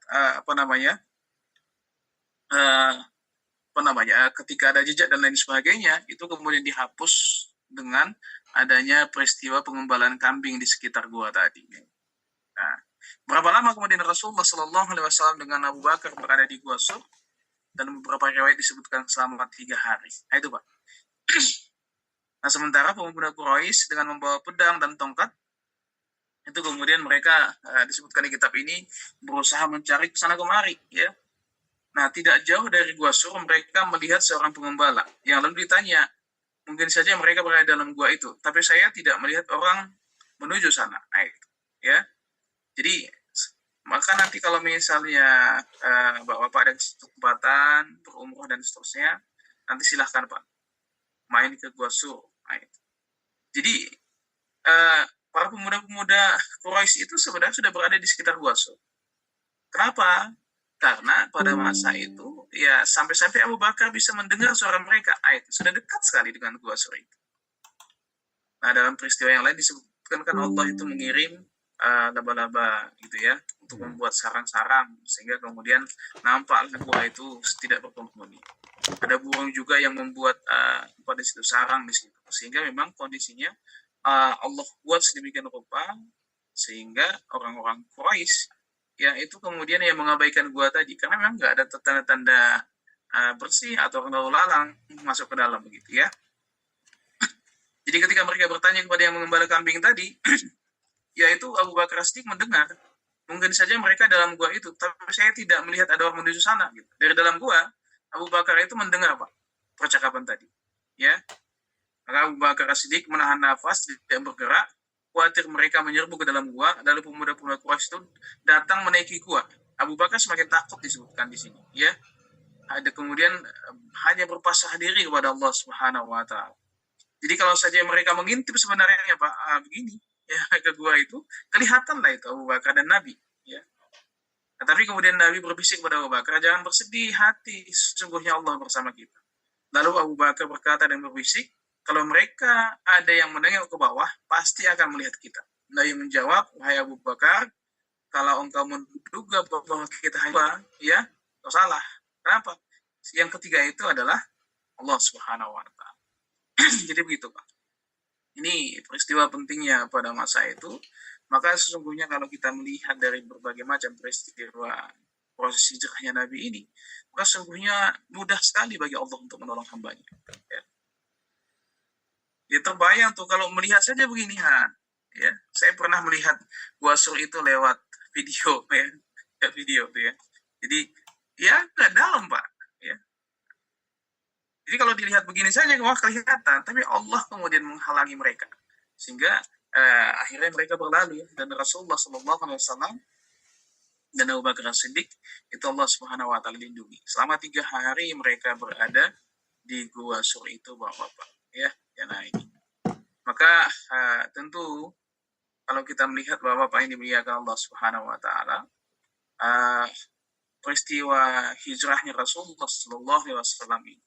[SPEAKER 2] ketika ada jejak dan lain sebagainya, itu kemudian dihapus dengan adanya peristiwa pengembalaan kambing di sekitar gua tadi. Nah, berapa lama kemudian Rasulullah Shallallahu Alaihi Wasallam dengan Abu Bakar berada di Gua Sur, dan beberapa riwayat disebutkan selama 3 hari. Nah itu Pak. Nah sementara pemuda Quraisy dengan membawa pedang dan tongkat, itu kemudian mereka disebutkan di kitab ini berusaha mencari kesana kemari, ya. Nah, tidak jauh dari Gua Sur mereka melihat seorang pengembala yang lalu ditanya, mungkin saja mereka berada dalam gua itu, tapi saya tidak melihat orang menuju sana. Ya. Jadi, maka nanti kalau misalnya Bapak ada kesempatan berumrah dan seterusnya, nanti silahkan Pak main ke Gua Sur. Jadi, para pemuda-pemuda Quraisy itu sebenarnya sudah berada di sekitar Gua Sur. Kenapa? Karena pada masa itu, ya sampai-sampai Abu Bakar bisa mendengar suara mereka. Itu sudah dekat sekali dengan Gua Sur itu. Nah, dalam peristiwa yang lain disebutkan kan Allah itu mengirim laba-laba gitu ya, untuk membuat sarang-sarang, sehingga kemudian nampak gua itu tidak berpenghuni. Ada burung juga yang membuat pada situ sarang di situ, sehingga memang kondisinya Allah buat sedemikian rupa sehingga orang-orang Quraisy ya itu kemudian yang mengabaikan gua tadi, karena memang nggak ada tanda-tanda bersih atau lalu lalang masuk ke dalam begitu ya. Jadi ketika mereka bertanya kepada yang mengembala kambing tadi, yaitu Abu Bakar As-Siddiq mendengar, mungkin saja mereka dalam gua itu, tapi saya tidak melihat ada orang menuju sana gitu. Dari dalam gua, Abu Bakar itu mendengar Pak percakapan tadi, ya. Maka Abu Bakar As-Siddiq menahan nafas, tidak bergerak, khawatir mereka menyerbu ke dalam gua. Lalu pemuda-pemuda Quraisy itu datang menaiki gua. Abu Bakar semakin takut disebutkan di sini, ya. Ada kemudian hanya berpasrah diri kepada Allah Subhanahu wa taala. Jadi kalau saja mereka mengintip sebenarnya Pak, begini ya ke gua itu, kelihatan lah itu Abu Bakar dan Nabi, ya. Nah, tapi kemudian Nabi berbisik kepada Abu Bakar, jangan bersedih hati, sesungguhnya Allah bersama kita. Lalu Abu Bakar berkata dan berbisik, kalau mereka ada yang menengok ke bawah, pasti akan melihat kita. Nabi menjawab, wahai Abu Bakar, kalau engkau menduga bahwa kita hanya, ya, kau salah. Kenapa? Yang ketiga itu adalah Allah Subhanahu wa Ta'ala. Jadi begitu, Pak. Ini peristiwa pentingnya pada masa itu. Maka sesungguhnya kalau kita melihat dari berbagai macam peristiwa proses hijrahnya Nabi ini, maka sesungguhnya mudah sekali bagi Allah untuk menolong hambanya. Ya. Ya terbayang tuh kalau melihat saja begini, ya. Saya pernah melihat Gua Sur itu lewat video, ya, video tuh ya. Jadi ya nggak dalam, Pak. Ya. Jadi kalau dilihat begini saja, wah kelihatan, tapi Allah kemudian menghalangi mereka, sehingga akhirnya mereka berlalu, ya. Dan Rasulullah SAW dan Abu Bakar As-Siddiq itu Allah Subhanahu Wa Taala lindungi. Selama 3 hari mereka berada di Gua Sur itu, Bapak-bapak. Ya, nah ini. Maka tentu kalau kita melihat Bapak-bapak ini dimuliakan Allah Subhanahu Wa Taala, peristiwa hijrahnya Rasulullah Sallallahu Alaihi Wasallam ini,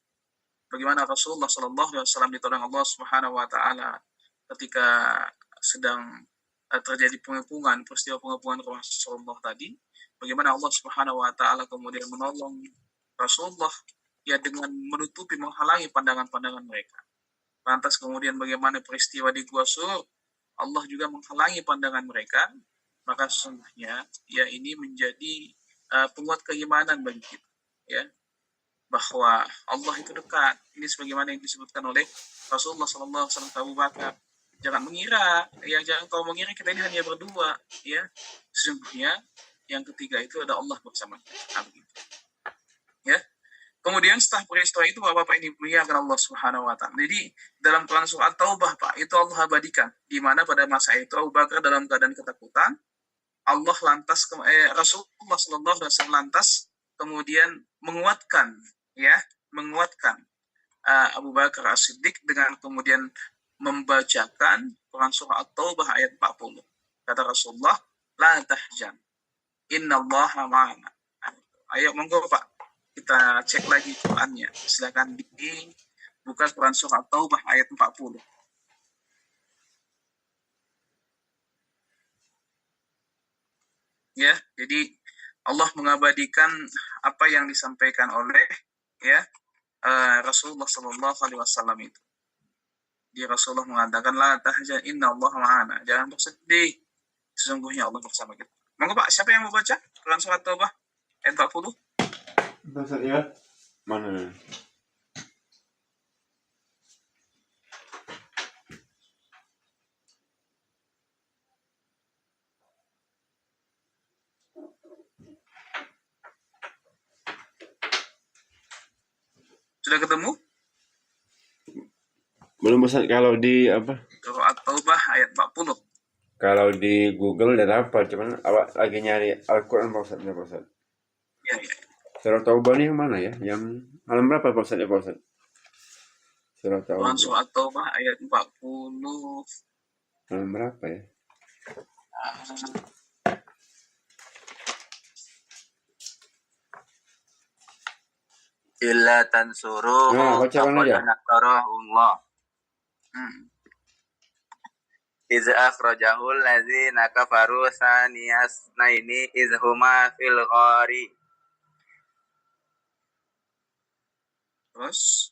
[SPEAKER 2] bagaimana Rasulullah Sallallahu Alaihi Wasallam ditolong Allah Subhanahu Wa Taala ketika sedang terjadi pengepungan, peristiwa pengepungan Rasulullah tadi, bagaimana Allah Subhanahu Wa Taala kemudian menolong Rasulullah ya dengan menutupi, menghalangi pandangan-pandangan mereka. Lantas kemudian bagaimana peristiwa di Gua Sur, Allah juga menghalangi pandangan mereka. Maka sesungguhnya ya ini menjadi penguat keimanan bagi kita, ya, bahwa Allah itu dekat. Ini sebagaimana yang disebutkan oleh Rasulullah SAW, Abu Bakar, jangan mengira, ya, jangan kau mengira kita ini hanya berdua, ya, sesungguhnya yang ketiga itu ada Allah bersama kita. Ya. Kemudian setelah peristiwa itu Bapak ini muliakan Allah Subhanahu Wa Taala. Jadi dalam Quran surat Taubah, Pak, itu Allah abadikan, di mana pada masa itu Abu Bakar dalam keadaan ketakutan, Allah lantas Rasulullah SAW lantas kemudian menguatkan, ya, menguatkan Abu Bakar As-Siddiq dengan kemudian membacakan Quran surah At-Taubah ayat 40. Kata Rasulullah, la tahjan, innallaha ma'ana. Ayo monggo Pak, kita cek lagi Qurannya. Silakan dibuka Quran surah At-Taubah ayat 40. Ya, jadi Allah mengabadikan apa yang disampaikan oleh, ya, Rasulullah Sallallahu Alaihi Wasallam itu. Di Rasulullah mengatakan, la tahzan, innallaha ma'ana. Jangan bersedih, sesungguhnya Allah bersama kita. Monggo Pak, siapa yang mau baca Quran surat Taubah ayat 40?
[SPEAKER 3] Baca ya. Mana?
[SPEAKER 2] Sudah ketemu?
[SPEAKER 3] Belum Ustaz, kalau di apa?
[SPEAKER 2] Surah At-Taubah ayat 40.
[SPEAKER 3] Kalau di Google udah dapat, cuman awak lagi nyari Al-Quran Pak Ustaz, ya Pak Ustaz.
[SPEAKER 2] Ya, ya.
[SPEAKER 3] Surah Taubah ini yang mana ya? Yang halaman berapa Pak Ustaz, ya Pak Ustaz? Surah Taubah.
[SPEAKER 2] Quran surat Taubah ayat 40.
[SPEAKER 3] Halaman berapa ya?
[SPEAKER 4] Illa tansuruhu
[SPEAKER 3] Nah, baca mana aja?
[SPEAKER 4] Allah. Iz akhrajahu allazina kafaru saniyasnaini iz huma fil ghari.
[SPEAKER 2] Terus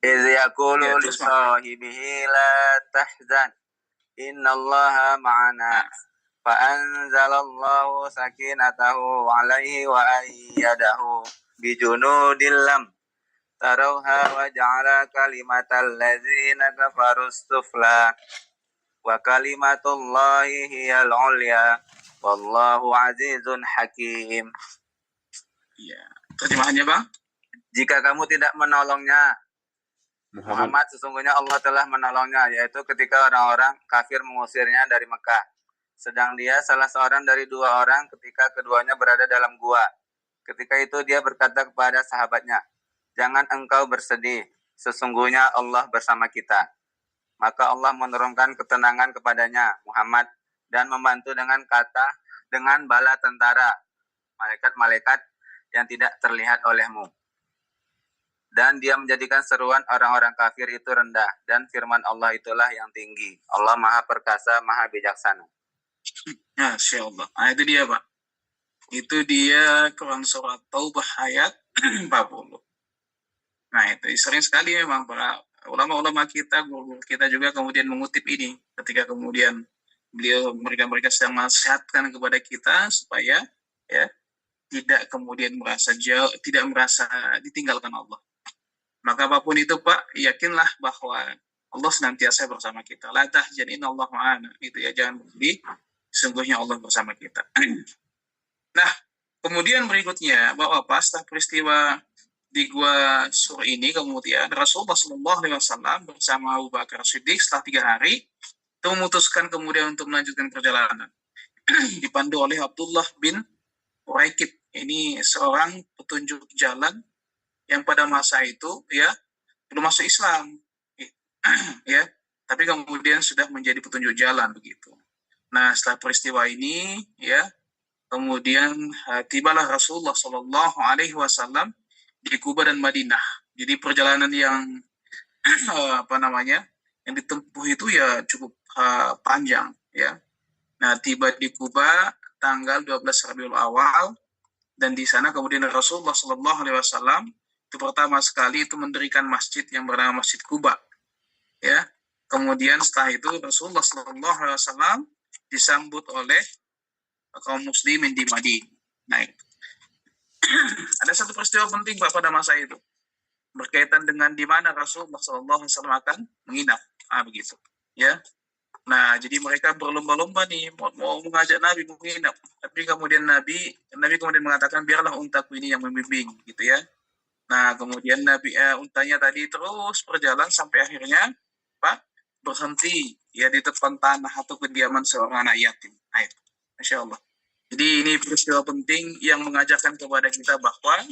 [SPEAKER 4] Iz yaqulu
[SPEAKER 2] Ya,
[SPEAKER 4] li
[SPEAKER 2] terus, Pak.
[SPEAKER 4] sahibihi la tahzan innallaha ma'ana. Fa anzalallahu sakinatahu 'alaihi wa ayyadahu bijunudil lam tarawha wa ja'ala kalimatal ladzina kafaru sufla wa kalimatullahi hiyal 'ulya wallahu azizun hakim.
[SPEAKER 2] Ya, terjemahannya Bang.
[SPEAKER 4] Jika kamu tidak menolongnya, Muhammad, sesungguhnya Allah telah menolongnya, yaitu ketika orang-orang kafir mengusirnya dari Mekah. Sedang dia salah seorang dari 2 orang ketika keduanya berada dalam gua. Ketika itu dia berkata kepada sahabatnya, jangan engkau bersedih, sesungguhnya Allah bersama kita. Maka Allah menurunkan ketenangan kepadanya, Muhammad, dan membantu dengan bala tentara, malaikat-malaikat yang tidak terlihat olehmu. Maka Allah menurunkan ketenangan kepadanya, Muhammad, dan membantu dengan bala tentara, malaikat-malaikat yang tidak terlihat olehmu. Maka Allah menurunkan ketenangan kepadanya, Muhammad, dan membantu dengan bala tentara, malaikat-malaikat yang tidak terlihat olehmu. Maka Allah menurunkan ketenangan kepadanya, Muhammad, dan membantu dengan bala tentara, dan dia menjadikan seruan orang-orang kafir itu rendah, dan firman Allah itulah yang tinggi. Allah Maha Perkasa, Maha Bijaksana.
[SPEAKER 2] Masya Allah. Nah, itu dia, Pak. Itu dia Quran Surat Taubah ayat 40. Nah, itu sering sekali memang para ulama-ulama kita, guru kita juga kemudian mengutip ini ketika kemudian mereka sedang menasihatkan kepada kita supaya ya tidak kemudian merasa jauh, tidak merasa ditinggalkan Allah. Maka apapun itu, Pak, yakinlah bahwa Allah senantiasa bersama kita. La tahzan innallaha ma'ana. Itu ya, jangan bersedih, sesungguhnya Allah bersama kita. Nah, kemudian berikutnya bahwa setelah peristiwa di Gua Sur ini, kemudian Rasulullah SAW bersama Abu Bakar Siddiq setelah 3 hari itu memutuskan kemudian untuk melanjutkan perjalanan. Dipandu oleh Abdullah bin Uraikid. Ini seorang petunjuk jalan yang pada masa itu ya belum masuk Islam, ya, tapi kemudian sudah menjadi petunjuk jalan begitu. Nah, setelah peristiwa ini, ya, kemudian tibalah Rasulullah Shallallahu Alaihi Wasallam di Kuba dan Madinah. Jadi perjalanan yang yang ditempuh itu ya cukup panjang, ya. Nah, tiba di Kuba tanggal 12 Rabiul Awal, dan di sana kemudian Rasulullah Shallallahu Alaihi Wasallam itu pertama sekali itu mendirikan masjid yang bernama Masjid Kuba, ya. Kemudian setelah itu Rasulullah Shallallahu Alaihi Wasallam disambut oleh kaum muslimin di Madinah. Nah, ada satu peristiwa penting, Pak, pada masa itu berkaitan dengan di mana Rasulullah Shallallahu Alaihi Wasallam akan menginap, begitu, ya. Nah, jadi mereka berlomba-lomba nih mau mengajak Nabi menginap, tapi kemudian Nabi kemudian mengatakan biarlah untaku ini yang membimbing, gitu ya. Nah, kemudian untanya tadi terus berjalan sampai akhirnya, Pak, berhenti ya di depan tanah atau kediaman seorang anak yatim. Nah, itu, Masya Allah. Jadi ini peristiwa penting yang mengajarkan kepada kita bahwa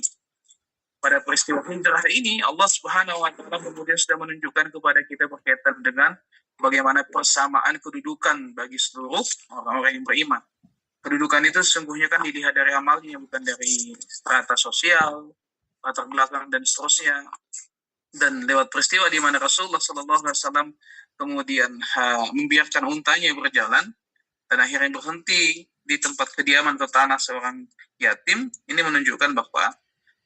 [SPEAKER 2] pada peristiwa hijrah ini Allah Subhanahu Wa Taala kemudian sudah menunjukkan kepada kita berkaitan dengan bagaimana persamaan kedudukan bagi seluruh orang-orang yang beriman. Kedudukan itu sesungguhnya kan dilihat dari amalnya, bukan dari strata sosial, latar belakang dan seterusnya. Dan lewat peristiwa di mana Rasulullah SAW kemudian membiarkan untanya berjalan dan akhirnya berhenti di tempat kediaman atau tanah seorang yatim, ini menunjukkan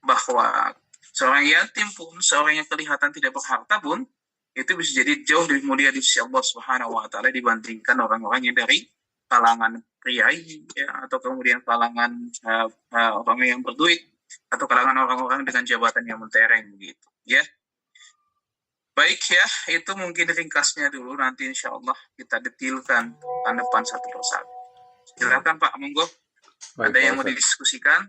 [SPEAKER 2] bahwa seorang yatim pun, seorang yang kelihatan tidak berharta pun, itu bisa jadi jauh lebih mulia di sisi Allah Subhanahu Wa Taala dibandingkan orang-orang yang dari kalangan priai, ya, atau kemudian kalangan orang yang berduit, atau kalangan orang-orang dengan jabatan yang mentereng begitu, ya. Baik ya, itu mungkin ringkasnya dulu, nanti insya Allah kita detilkan tahun depan satu persatu. Silakan Pak, monggo. Ada yang mau didiskusikan?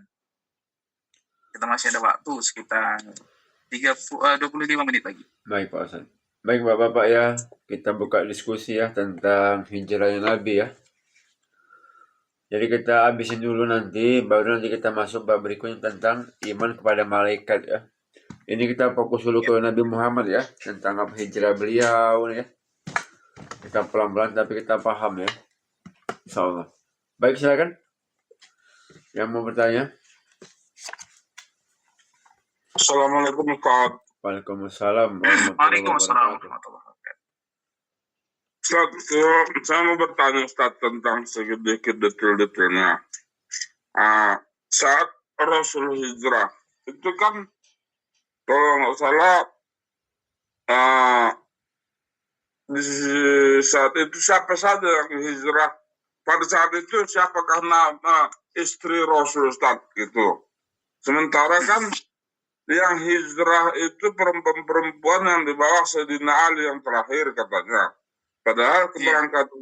[SPEAKER 2] Kita masih ada waktu sekitar 25 menit lagi.
[SPEAKER 3] Baik Pak Ustaz. Baik Bapak-Bapak ya, kita buka diskusi ya tentang hijrahnya Nabi ya. Jadi kita habisin dulu nanti, baru nanti kita masuk bab berikutnya tentang iman kepada malaikat ya. Ini kita fokus dulu ke Nabi Muhammad ya, tentang apa hijrah beliau ya. Kita pelan-pelan tapi kita paham ya, insyaallah. Baik, silakan. Yang mau bertanya?
[SPEAKER 1] Assalamualaikum Ustaz.
[SPEAKER 3] Waalaikumsalam.
[SPEAKER 2] Waalaikumsalam warahmatullahi wabarakatuh.
[SPEAKER 1] Ustaz, saya mau bertanya Ustaz tentang sedikit detail-detailnya. Saat Rasul hijrah, itu kan kalau nggak salah di saat itu siapa saja yang hijrah? Pada saat itu siapakah nama istri Rasul Ustaz gitu? Sementara kan yang hijrah itu perempuan yang di bawah Sayyidina Ali yang terakhir katanya. Padahal keberangkatan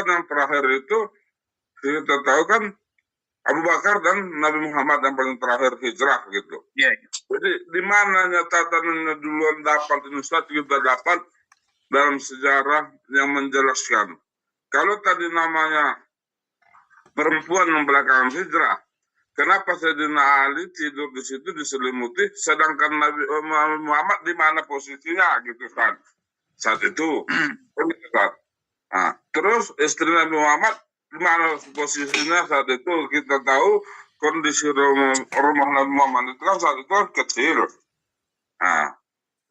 [SPEAKER 1] yang terakhir itu kita tahu kan Abu Bakar dan Nabi Muhammad yang paling terakhir hijrah gitu.
[SPEAKER 2] Yeah.
[SPEAKER 1] Jadi di mana catatannya duluan dapat ini Ustaz, kita dapat dalam sejarah yang menjelaskan. Kalau tadi namanya perempuan yang belakangan hijrah, kenapa Sayyidina Ali tidur di situ diselimuti, sedangkan Nabi Muhammad di mana posisinya gitu kan saat itu? Gitu kan. Nah, terus istri Nabi Muhammad di mana posisinya saat itu? Kita tahu kondisi rumah Nabi Muhammad itu kan saat itu kan kecil. Nah,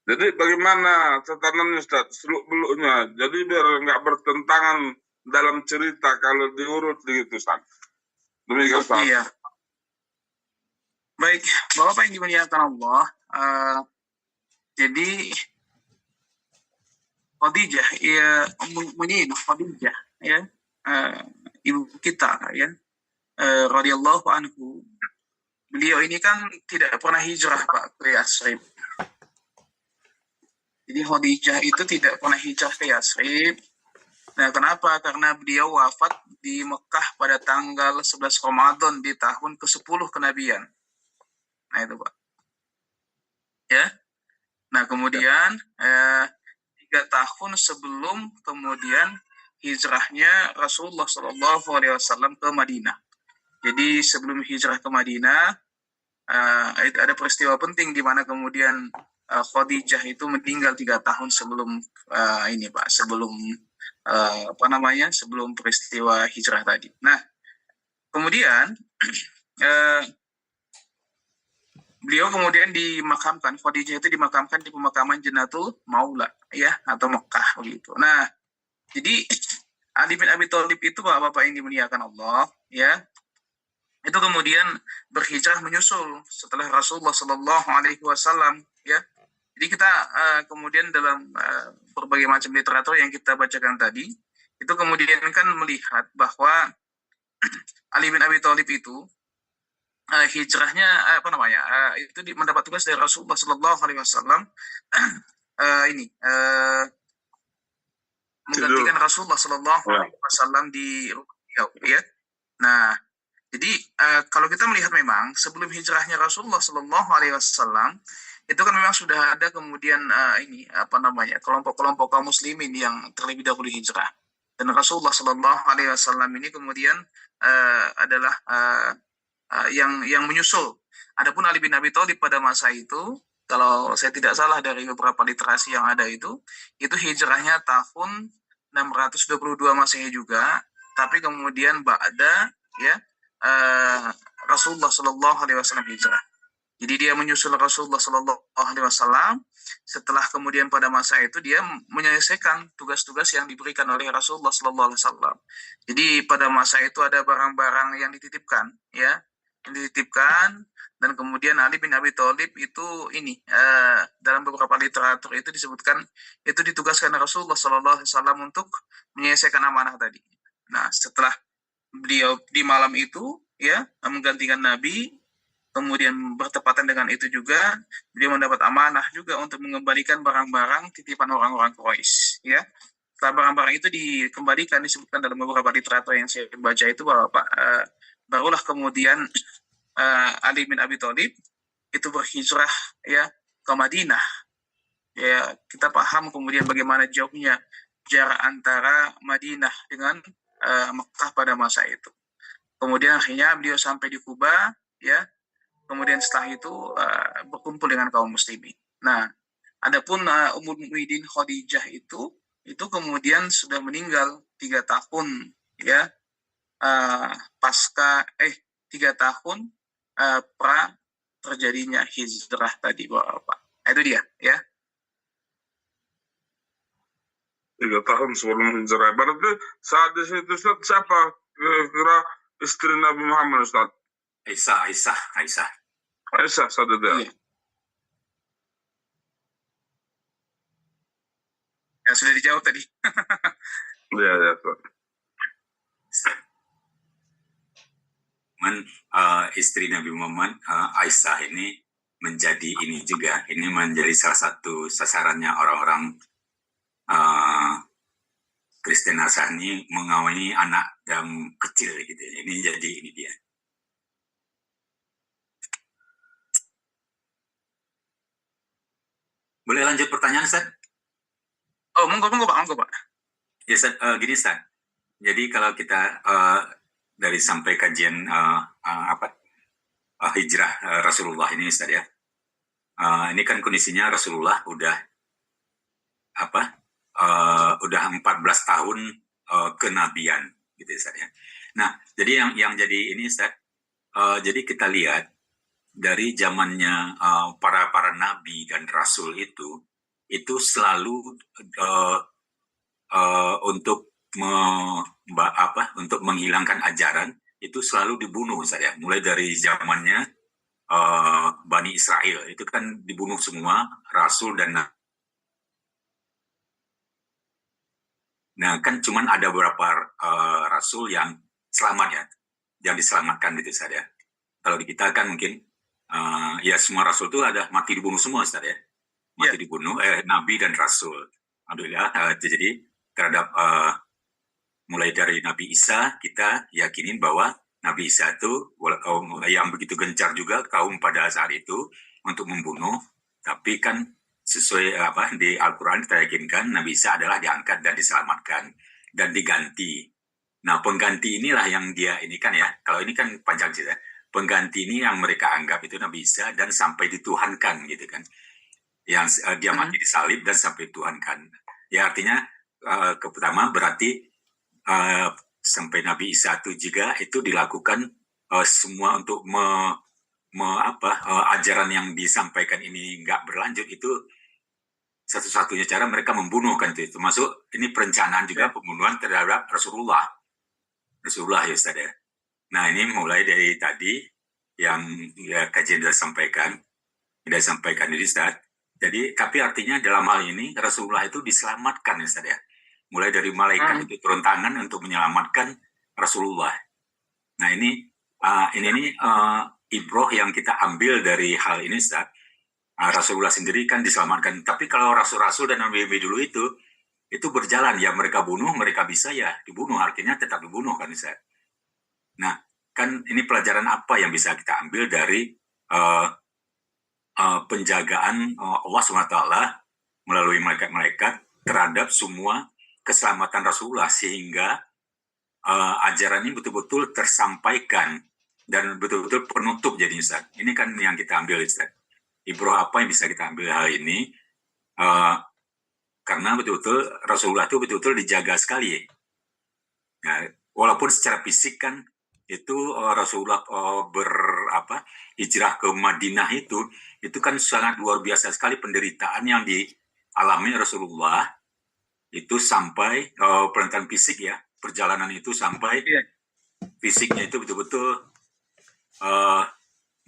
[SPEAKER 1] jadi bagaimana tatanannya Ustaz, seluk-beluknya, jadi biar nggak bertentangan dalam cerita kalau diurut begitu Ustaz. Demikian Ustaz.
[SPEAKER 2] Iya. Baik, Bapak yang dimuliakan Allah, jadi Khadijah, ya, Khadijah, ya, ibu kita, ya, radhiyallahu anhu. Beliau ini kan tidak pernah hijrah Pak ke Yathrib. Jadi Khadijah itu tidak pernah hijrah ke Yathrib. Nah, kenapa? Karena beliau wafat di Mekah pada tanggal 11 Ramadan di tahun ke-10 kenabian. Nah, itu Pak. Ya. Nah, kemudian 3 tahun sebelum kemudian hijrahnya Rasulullah SAW ke Madinah. Jadi sebelum hijrah ke Madinah, ada peristiwa penting di mana kemudian Khadijah itu meninggal 3 tahun sebelum ini Pak, sebelum sebelum peristiwa hijrah tadi. Nah, kemudian beliau kemudian dimakamkan, Khadijah itu dimakamkan di pemakaman Jannatul Maula, ya, atau Mekah begitu. Nah, jadi Ali bin Abi Thalib itu Bapak yang dimuliakan Allah, ya, itu kemudian berhijrah menyusul setelah Rasulullah Shallallahu Alaihi Wasallam, ya. Jadi kita kemudian dalam berbagai macam literatur yang kita bacakan tadi, itu kemudian kan melihat bahwa Ali bin Abi Thalib itu hijrahnya itu mendapat tugas dari Rasulullah Shallallahu Alaihi Wasallam menggantikan Rasulullah Shallallahu Alaihi Wasallam di beliau, ya. Nah, jadi kalau kita melihat memang sebelum hijrahnya Rasulullah Shallallahu Alaihi Wasallam itu kan memang sudah ada kemudian kelompok-kelompok kaum muslimin yang terlebih dahulu hijrah, dan Rasulullah Shallallahu Alaihi Wasallam ini kemudian adalah yang menyusul. Adapun Ali bin Abi Thalib pada masa itu, kalau saya tidak salah dari beberapa literasi yang ada itu hijrahnya tahun 622 Masehi juga, tapi kemudian ba'da, ya, Rasulullah Shallallahu Alaihi Wasallam hijrah. Jadi dia menyusul Rasulullah Shallallahu Alaihi Wasallam. Setelah kemudian pada masa itu dia menyelesaikan tugas-tugas yang diberikan oleh Rasulullah Shallallahu Alaihi Wasallam. Jadi pada masa itu ada barang-barang yang dititipkan, ya, dan kemudian Ali bin Abi Thalib itu dalam beberapa literatur itu disebutkan itu ditugaskan Rasulullah Shallallahu Alaihi Wasallam untuk menyelesaikan amanah tadi. Nah, setelah beliau di malam itu, ya, menggantikan Nabi, kemudian bertepatan dengan itu juga beliau mendapat amanah juga untuk mengembalikan barang-barang titipan orang-orang Quraisy, ya. Setelah barang-barang itu dikembalikan, disebutkan dalam beberapa literatur yang saya baca itu bahwa barulah kemudian Ali bin Abi Thalib itu berhijrah, ya, ke Madinah. Ya, kita paham kemudian bagaimana jauhnya jarak antara Madinah dengan Mekah pada masa itu. Kemudian akhirnya beliau sampai di Kuba, ya. Kemudian setelah itu berkumpul dengan kaum muslimin. Nah, adapun Ummul Mukminin Khadijah itu kemudian sudah meninggal 3 tahun, ya, pasca 3 tahun pra terjadinya hijrah tadi Bapak. Itu dia, ya.
[SPEAKER 1] 3 tahun sebelum hijrah. Berarti saat di situ Ustaz, siapa kira istri Nabi Muhammad Ustaz? Aisyah saat itu, ya.
[SPEAKER 2] Iya. Ya, sudah dijawab tadi.
[SPEAKER 1] Iya, ya, Ustaz.
[SPEAKER 5] Istri Nabi Muhammad, Aisyah ini menjadi ini menjadi salah satu sasarannya orang-orang Kristen Nasrani mengawini anak yang kecil gitu. Ini dia. Boleh lanjut pertanyaan, Ustaz?
[SPEAKER 2] Oh, monggo Pak.
[SPEAKER 5] Ya, Ustaz, gini, Ustaz. Jadi kalau kita dari sampai kajian hijrah Rasulullah ini, Ustaz, ya. Ini kan kondisinya Rasulullah udah 14 tahun kenabian gitu, Ustaz, ya. Nah, jadi yang jadi ini, Ustaz, jadi kita lihat dari zamannya para nabi dan rasul itu selalu untuk untuk menghilangkan ajaran itu selalu dibunuh saya. Mulai dari zamannya Bani Israel itu kan dibunuh semua rasul dan nah kan cuman ada beberapa rasul yang selamat ya, yang diselamatkan gitu saja. Kalau di kita kan mungkin ya semua rasul itu ada mati dibunuh semua Ustaz ya. Mati dibunuh nabi dan rasul. Alhamdulillah jadi terhadap mulai dari Nabi Isa kita yakinin bahwa Nabi Isa itu yang begitu gencar juga kaum pada saat itu untuk membunuh, tapi kan sesuai di Al-Quran kita yakinkan Nabi Isa adalah diangkat dan diselamatkan dan diganti. Nah pengganti inilah yang dia ini kan ya, kalau ini kan panjang cerita, pengganti ini yang mereka anggap itu Nabi Isa dan sampai dituhankan gitu kan, yang dia mati disalib dan sampai dituhankan. Ya artinya pertama berarti sampai Nabi Isa itu juga itu dilakukan semua untuk ajaran yang disampaikan ini nggak berlanjut, itu satu-satunya cara mereka membunuh kan itu termasuk ini perencanaan juga pembunuhan terhadap Rasulullah ya Ustaz ya. Nah ini mulai dari tadi yang ya kajian sudah disampaikan di Ustaz. Jadi tapi artinya dalam hal ini Rasulullah itu diselamatkan ya Ustaz ya. Mulai dari malaikat itu turun tangan untuk menyelamatkan Rasulullah. Nah ini ibroh yang kita ambil dari hal ini Ustaz. Rasulullah sendiri kan diselamatkan. Tapi kalau rasul-rasul dan nabi-nabi dulu itu berjalan ya, mereka bunuh, mereka bisa ya dibunuh, artinya tetap dibunuh kan Ustaz. Nah kan ini pelajaran apa yang bisa kita ambil dari penjagaan Allah SWT melalui malaikat terhadap semua keselamatan Rasulullah, sehingga ajaran ini betul-betul tersampaikan dan betul-betul penutup jadi Ustaz. Ini kan yang kita ambil Ustaz. Ibroh apa yang bisa kita ambil hal ini? Karena betul-betul Rasulullah itu betul-betul dijaga sekali. Nah, walaupun secara fisik kan itu Rasulullah hijrah ke Madinah itu kan sangat luar biasa sekali penderitaan yang dialami Rasulullah. Itu sampai perlengkapan fisik ya, perjalanan itu sampai fisiknya itu betul-betul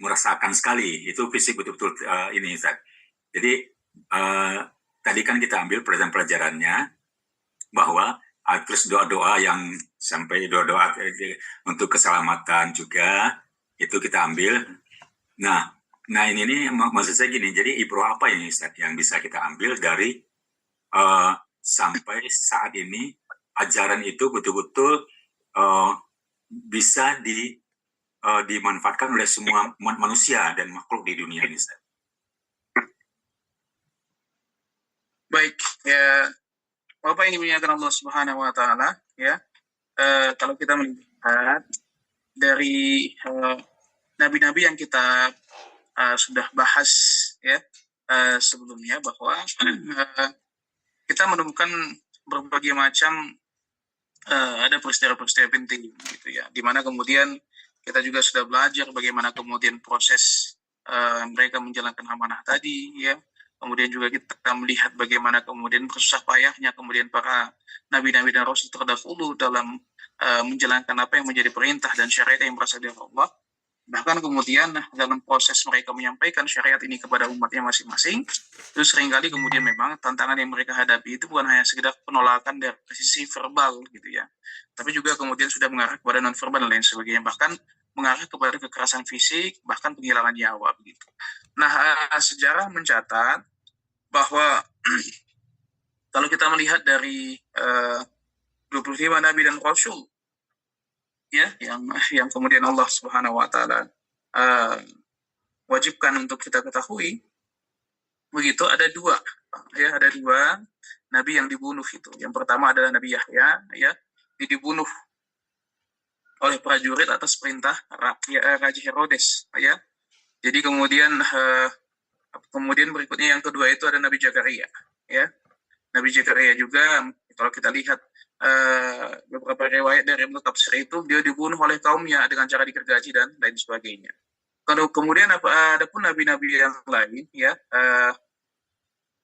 [SPEAKER 5] merasakan sekali, itu fisik betul-betul ini Ustaz. Jadi tadi kan kita ambil pelajarannya bahwa terus doa-doa yang sampai doa-doa untuk keselamatan juga itu kita ambil. Nah ini maksud saya gini, jadi ibroh apa ini Ustaz yang bisa kita ambil dari sampai saat ini ajaran itu betul-betul bisa dimanfaatkan oleh semua manusia dan makhluk di dunia ini.
[SPEAKER 2] Baik, ya Bapak yang dimuliakan Allah Subhanahu wa taala ya. Kalau kita melihat dari nabi-nabi yang kita sudah bahas ya sebelumnya, bahwa kita menemukan berbagai macam ada peristiwa-peristiwa penting gitu ya, di mana kemudian kita juga sudah belajar bagaimana kemudian proses mereka menjalankan amanah tadi ya. Kemudian juga kita melihat bagaimana kemudian bersusah payahnya kemudian para nabi-nabi dan rasul terdahulu dalam menjalankan apa yang menjadi perintah dan syariat yang berasal dari Allah. Bahkan kemudian dalam proses mereka menyampaikan syariat ini kepada umatnya masing-masing, itu seringkali kemudian memang tantangan yang mereka hadapi itu bukan hanya sekedar penolakan dari sisi verbal gitu ya, tapi juga kemudian sudah mengarah kepada non-verbal dan lain sebagainya, bahkan mengarah kepada kekerasan fisik, bahkan penghilangan nyawa begitu. Nah, sejarah mencatat bahwa kalau kita melihat dari 25 nabi dan rasul ya yang kemudian Allah Subhanahu wa taala wajibkan untuk kita ketahui, begitu ada dua nabi yang dibunuh itu. Yang pertama adalah Nabi Yahya ya, dibunuh oleh prajurit atas perintah Raja Herodes ya. Jadi kemudian berikutnya yang kedua itu ada Nabi Zakaria ya. Nabi Zakaria juga kalau kita lihat beberapa riwayat dari Ibnu Tafsir itu dia dibunuh oleh kaumnya dengan cara digergaji dan lain sebagainya. Kemudian adapun nabi-nabi yang lain ya,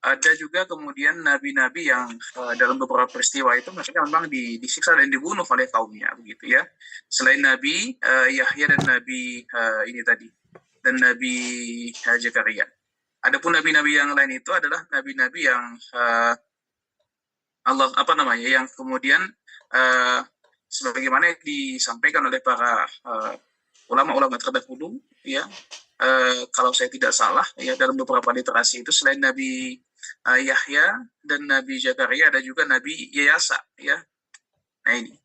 [SPEAKER 2] ada juga kemudian nabi-nabi yang dalam beberapa peristiwa itu mereka memang disiksa dan dibunuh oleh kaumnya begitu ya. Selain Nabi Yahya dan Nabi ini tadi dan Nabi Zakaria. Adapun nabi-nabi yang lain itu adalah nabi-nabi yang yang kemudian sebagaimana disampaikan oleh para ulama-ulama terdahulu ya, kalau saya tidak salah ya, dalam beberapa literasi itu selain Nabi Yahya dan Nabi Zakaria ada juga Nabi Yasa ya. Nah ini.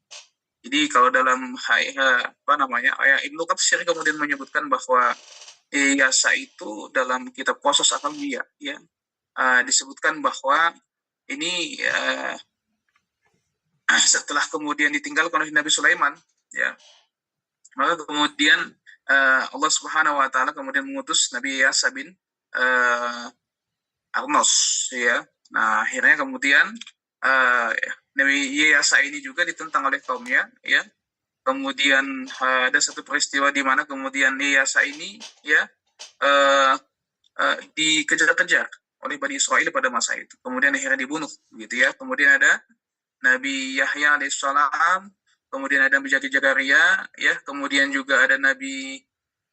[SPEAKER 2] Jadi kalau dalam Ibnu Katsir kemudian menyebutkan bahwa Yasa itu dalam kitab Qasas Al-Anbiya ya, disebutkan bahwa ini setelah kemudian ditinggalkan oleh Nabi Sulaiman ya, maka kemudian Allah Subhanahu wa taala kemudian mengutus Nabi Yasa bin Arnos ya. Nah, akhirnya kemudian Nabi Yasa ini juga ditentang oleh kaumnya ya. Kemudian ada satu peristiwa di mana kemudian Yasa ini ya dikejar-kejar oleh Bani Israel pada masa itu. Kemudian akhirnya dibunuh gitu ya. Kemudian ada Nabi Yahya alaihissalam, kemudian ada Nabi Zakaria ya, kemudian juga ada Nabi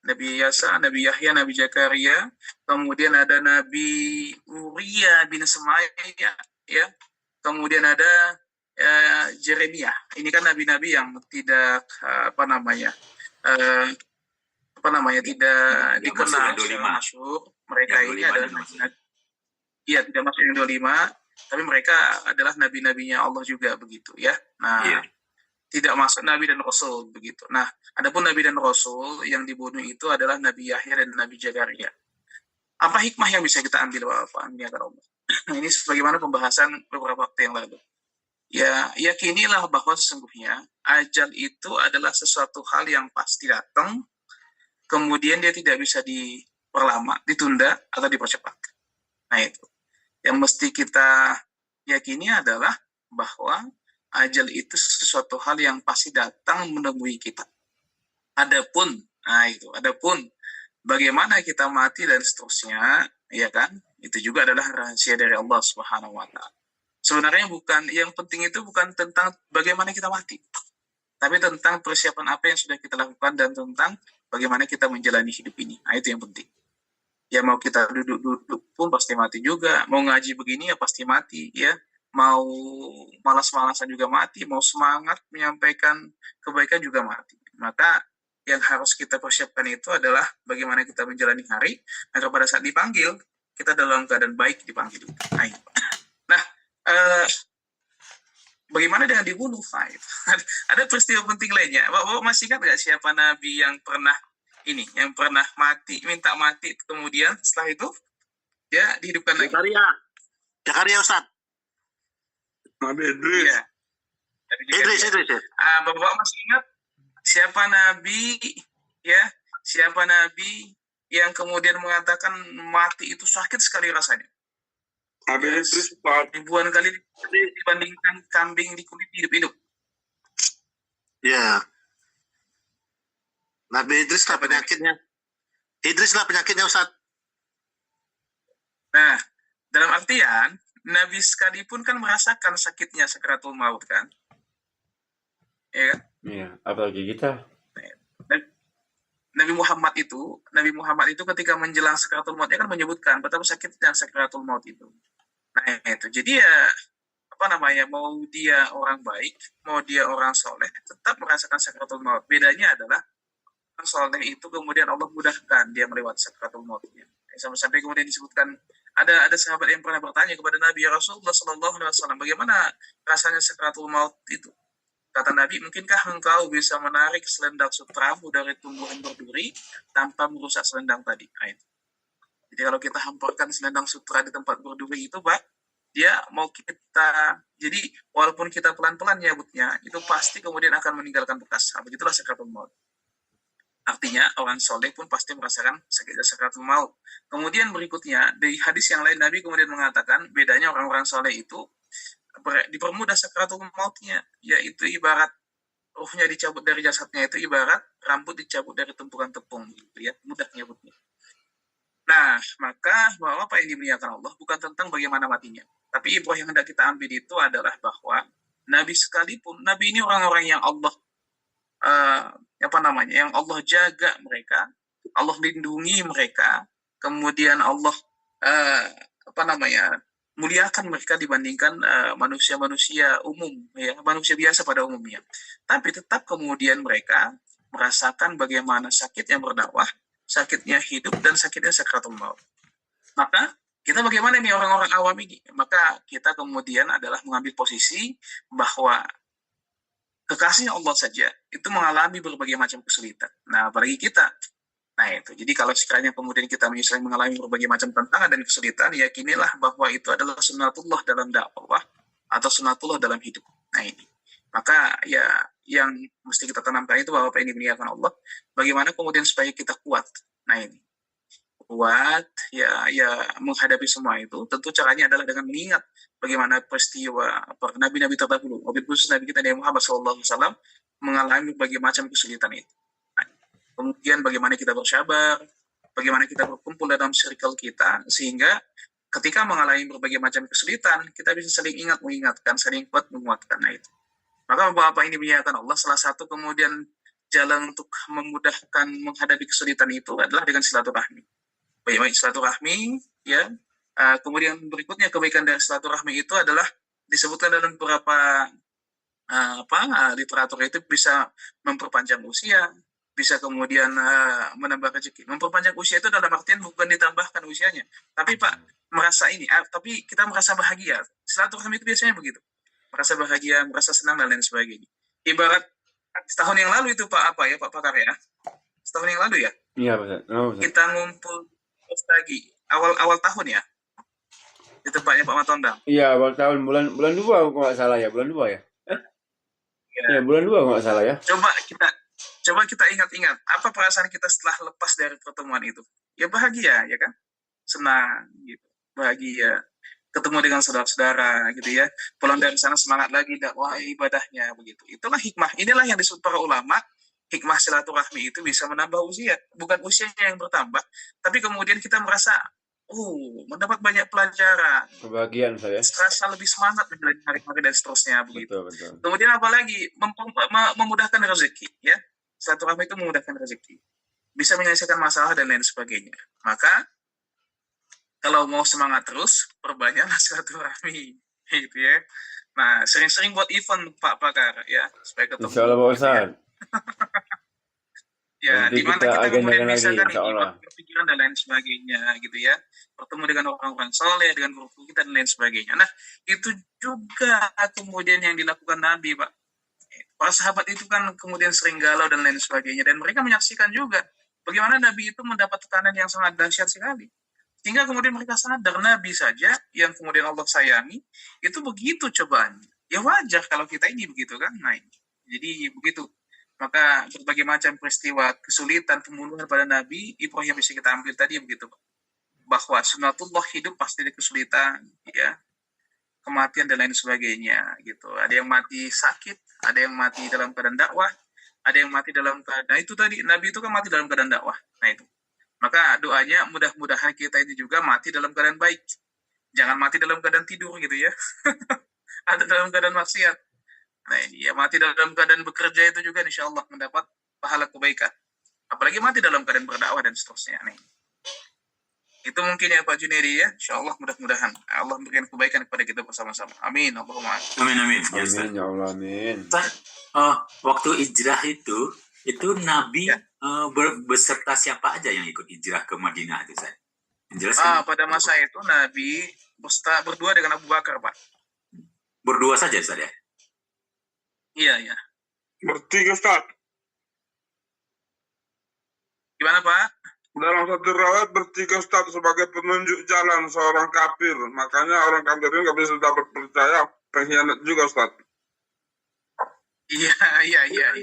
[SPEAKER 2] Yasa, Nabi Yahya, Nabi Zakaria, kemudian ada Nabi Uria bin Semaia ya, kemudian ada Jeremia. Ini kan nabi-nabi yang tidak tidak dikenal secara masyhur. Mereka ini adalah tidak masuk yang 25, tapi mereka adalah nabi-nabinya Allah juga begitu ya. Nah, tidak masuk Nabi dan Rasul begitu. Nah, adapun Nabi dan Rasul yang dibunuh itu adalah Nabi Yahya dan Nabi Zakaria. Apa hikmah yang bisa kita ambil Bapak Allah? Ini sebagaimana pembahasan beberapa waktu yang lalu. Ya, yakinilah bahwa sesungguhnya ajal itu adalah sesuatu hal yang pasti datang, kemudian dia tidak bisa diperlama, ditunda atau dipercepat. Nah itu. Yang mesti kita yakini adalah bahwa ajal itu sesuatu hal yang pasti datang menemui kita. Adapun bagaimana kita mati dan seterusnya, ya kan? Itu juga adalah rahasia dari Allah Subhanahu wa taala. Sebenarnya yang penting itu bukan tentang bagaimana kita mati, tapi tentang persiapan apa yang sudah kita lakukan dan tentang bagaimana kita menjalani hidup ini. Nah, itu yang penting. Ya mau kita duduk-duduk pun pasti mati juga, mau ngaji begini ya pasti mati ya, mau malas-malasan juga mati, mau semangat menyampaikan kebaikan juga mati. Maka yang harus kita persiapkan itu adalah bagaimana kita menjalani hari agar pada saat dipanggil kita dalam keadaan baik dipanggil. Nah, bagaimana dengan dibunuh? Ada peristiwa penting lainnya. Bapak masih ingat nggak siapa nabi yang pernah mati, minta mati, kemudian setelah itu ya dihidupkan lagi?
[SPEAKER 6] Zakaria Ustaz.
[SPEAKER 1] Nabi Idris.
[SPEAKER 2] Ya.
[SPEAKER 6] Idris.
[SPEAKER 2] Bapak masih ingat siapa nabi yang kemudian mengatakan mati itu sakit sekali rasanya?
[SPEAKER 1] Nabi Idris
[SPEAKER 2] ribuan kali dibandingkan kambing di kulit hidup-hidup.
[SPEAKER 6] Ya. Nabi Idris lah penyakitnya. Ustaz.
[SPEAKER 2] Nah, dalam artian Nabi sekalipun kan merasakan sakitnya sakaratul maut kan? Ya kan?
[SPEAKER 3] Iya, apalagi kita.
[SPEAKER 2] Nabi Muhammad itu ketika menjelang sakaratul mautnya kan menyebutkan betapa sakitnya sakaratul maut itu. Nah, itu. Jadi ya mau dia orang baik, mau dia orang soleh, tetap merasakan sakaratul maut. Bedanya adalah orang soleh itu kemudian Allah mudahkan dia melewati sakaratul mautnya. Sampai kemudian disebutkan ada sahabat yang pernah bertanya kepada Nabi, ya Rasulullah Sallallahu Alaihi Wasallam, bagaimana rasanya sakaratul maut itu? Kata Nabi, mungkinkah engkau bisa menarik selendang sutramu dari tumbuhan berduri tanpa merusak selendang tadi? Nah, itu. Jadi kalau kita hamparkan selendang sutra di tempat berduri itu, Pak, dia mau kita, jadi walaupun kita pelan-pelan nyabutnya, itu pasti kemudian akan meninggalkan bekas. Nah, begitulah sakaratul maut. Artinya orang soleh pun pasti merasakan sakitnya sakaratul maut. Kemudian berikutnya, di hadis yang lain Nabi kemudian mengatakan bedanya orang-orang soleh itu dipermudah sakaratul mautnya, yaitu ibarat ruhnya dicabut dari jasadnya itu ibarat rambut dicabut dari tumpukan tepung gitu ya, mudah nyabutnya. Nah, maka bahwa apa yang dimuliakan Allah bukan tentang bagaimana matinya, tapi ibrah yang hendak kita ambil itu adalah bahwa Nabi sekalipun, Nabi ini orang-orang yang Allah yang Allah jaga mereka, Allah lindungi mereka, kemudian Allah muliakan mereka dibandingkan manusia-manusia umum, ya, manusia biasa pada umumnya. Tapi tetap kemudian mereka merasakan bagaimana sakitnya berdakwah, sakitnya hidup, dan sakitnya sakaratul maut. Maka kita bagaimana nih orang-orang awam ini? Maka kita kemudian adalah mengambil posisi bahwa kekasihnya Allah saja itu mengalami berbagai macam kesulitan. Nah, apalagi kita. Nah, itu. Jadi kalau sekiranya kemudian kita menyesal mengalami berbagai macam tantangan dan kesulitan, yakinilah bahwa itu adalah sunnatullah dalam dakwah atau sunnatullah dalam hidup. Nah, ini. Maka ya yang mesti kita tanamkan itu bahwa apa yang dimuliakan Allah, bagaimana kemudian supaya kita kuat. Nah, ini. Kuat ya menghadapi semua itu, tentu caranya adalah dengan mengingat bagaimana peristiwa nabi-nabi terdahulu, wabil khusus Nabi kita Nabi Muhammad SAW mengalami berbagai macam kesulitan itu. Nah, kemudian bagaimana kita bersabar, bagaimana kita berkumpul dalam circle kita, sehingga ketika mengalami berbagai macam kesulitan, kita bisa saling ingat mengingatkan, saling kuat menguatkan. Nah, itu. Maka apa ini menyatakan Allah, salah satu kemudian jalan untuk memudahkan menghadapi kesulitan itu adalah dengan silaturahmi. Baik silaturahmi, ya. Kemudian berikutnya kebaikan dari silaturahmi itu adalah disebutkan dalam beberapa literatur itu bisa memperpanjang usia, bisa kemudian menambah rezeki. Memperpanjang usia itu dalam artian bukan ditambahkan usianya, tapi tapi kita merasa bahagia. Silaturahmi itu biasanya begitu, merasa bahagia, merasa senang dan lain sebagainya. Ibarat setahun yang lalu itu Pak Pakar ya, setahun yang lalu ya.
[SPEAKER 3] Iya Pak.
[SPEAKER 2] Kita ngumpul lagi awal tahun ya, di tempatnya Pak Matondang.
[SPEAKER 3] Iya, awal tahun bulan 2 kalau nggak salah ya, bulan 2 ya. Ya, bulan 2 nggak salah ya.
[SPEAKER 2] Coba kita ingat-ingat apa perasaan kita setelah lepas dari pertemuan itu. Ya bahagia ya kan, senang gitu, bahagia, ketemu dengan saudara-saudara gitu ya, pulang dari sana semangat lagi dakwah ibadahnya begitu. Itulah hikmah, inilah yang disebut para ulama. Hikmah silaturahmi itu bisa menambah usia, bukan usianya yang bertambah, tapi kemudian kita merasa, mendapat banyak pelajaran,
[SPEAKER 3] Kebahagiaan saya.
[SPEAKER 2] Merasa lebih semangat menjalani hari-hari dan seterusnya begitu.
[SPEAKER 3] Betul.
[SPEAKER 2] Kemudian apalagi memudahkan rezeki, ya. Silaturahmi itu memudahkan rezeki, bisa menyelesaikan masalah dan lain sebagainya. Maka kalau mau semangat terus, perbanyaklah silaturahmi, gitu ya. Nah, sering-sering buat event Pak Pakar, ya, supaya ketemu.
[SPEAKER 3] Insya Allah Pak Ustaz.
[SPEAKER 2] Ya,
[SPEAKER 3] nanti
[SPEAKER 2] di mana kita kemudian bisa
[SPEAKER 3] lagi,
[SPEAKER 2] kan berpikiran dan lain sebagainya, gitu ya. Bertemu dengan orang-orang soleh, dengan guru kita dan lain sebagainya. Nah, itu juga kemudian yang dilakukan Nabi, Pak. Para sahabat itu kan kemudian sering galau dan lain sebagainya, dan mereka menyaksikan juga bagaimana Nabi itu mendapat tekanan yang sangat dahsyat sekali. Sehingga kemudian mereka sadar Nabi saja yang kemudian Allah sayangi itu begitu cobaannya. Ya wajar kalau kita ini begitu kan. Nah, jadi begitu. Maka berbagai macam peristiwa kesulitan pembunuhan pada Nabi Ibrahim bisa kita ambil tadi begitu, bahwa sunatullah hidup pasti ada kesulitan, ya, kematian dan lain sebagainya gitu. Ada yang mati sakit, ada yang mati dalam keadaan dakwah, ada yang mati dalam keadaan, nah itu tadi Nabi itu kan mati dalam keadaan dakwah. Nah itu, maka doanya mudah-mudahan kita ini juga mati dalam keadaan baik, jangan mati dalam keadaan tidur gitu ya. Ada dalam keadaan maksiat. Nah ini ya, mati dalam keadaan bekerja itu juga insya Allah mendapat pahala kebaikan. Apalagi mati dalam keadaan berdakwah dan seterusnya. Nih. Itu mungkin ya Pak Junedi ya. Insya Allah mudah-mudahan Allah memberikan kebaikan kepada kita bersama-sama. Amin. Allahumma
[SPEAKER 5] amin.
[SPEAKER 3] Amin ya Allah, amin.
[SPEAKER 5] Waktu hijrah itu Nabi ya, beserta siapa aja yang ikut hijrah ke Madinah itu saya. Jelaskan.
[SPEAKER 2] Pada masa itu Nabi berdua dengan Abu Bakar, Pak.
[SPEAKER 5] Berdua saja Ustaz ya?
[SPEAKER 2] Iya.
[SPEAKER 1] Bertiga Ustaz.
[SPEAKER 2] Gimana Pak?
[SPEAKER 1] Dalam satu riwayat bertiga Ustaz sebagai penunjuk jalan seorang kafir. Makanya orang kafir ini nggak bisa dapat percaya, pengkhianat juga Ustaz.
[SPEAKER 2] Iya.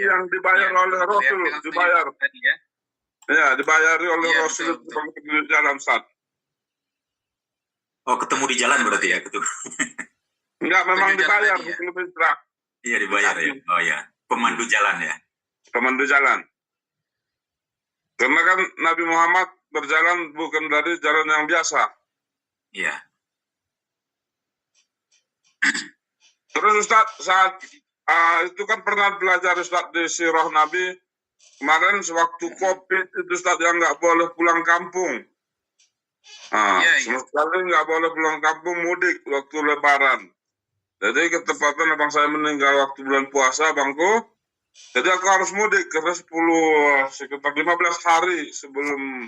[SPEAKER 1] Yang dibayar oleh Rasul, dibayar.
[SPEAKER 2] Tadi, ya?
[SPEAKER 1] Ya, dibayari oleh Rasul sebagai penunjuk jalan Ustaz.
[SPEAKER 5] Oh, ketemu di jalan berarti ya, ketemu.
[SPEAKER 1] Enggak, memang
[SPEAKER 2] Tujuh jalan
[SPEAKER 1] dibayar,
[SPEAKER 2] tadi ya.
[SPEAKER 1] bukan fitrah.
[SPEAKER 5] Iya dibayar ya. Oh ya, pemandu jalan ya.
[SPEAKER 1] Pemandu jalan. Karena kan Nabi Muhammad berjalan bukan dari jalan yang biasa.
[SPEAKER 5] Iya.
[SPEAKER 1] Terus Ustaz, saat itu kan pernah belajar Ustaz di sirah Nabi. Kemarin sewaktu COVID itu Ustaz yang nggak boleh pulang kampung.
[SPEAKER 2] Iya.
[SPEAKER 1] Sama sekali nggak boleh pulang kampung, mudik waktu Lebaran. Jadi ketepatan abang saya meninggal waktu bulan puasa, abangku. Jadi aku harus mudik karena sekitar 15 hari sebelum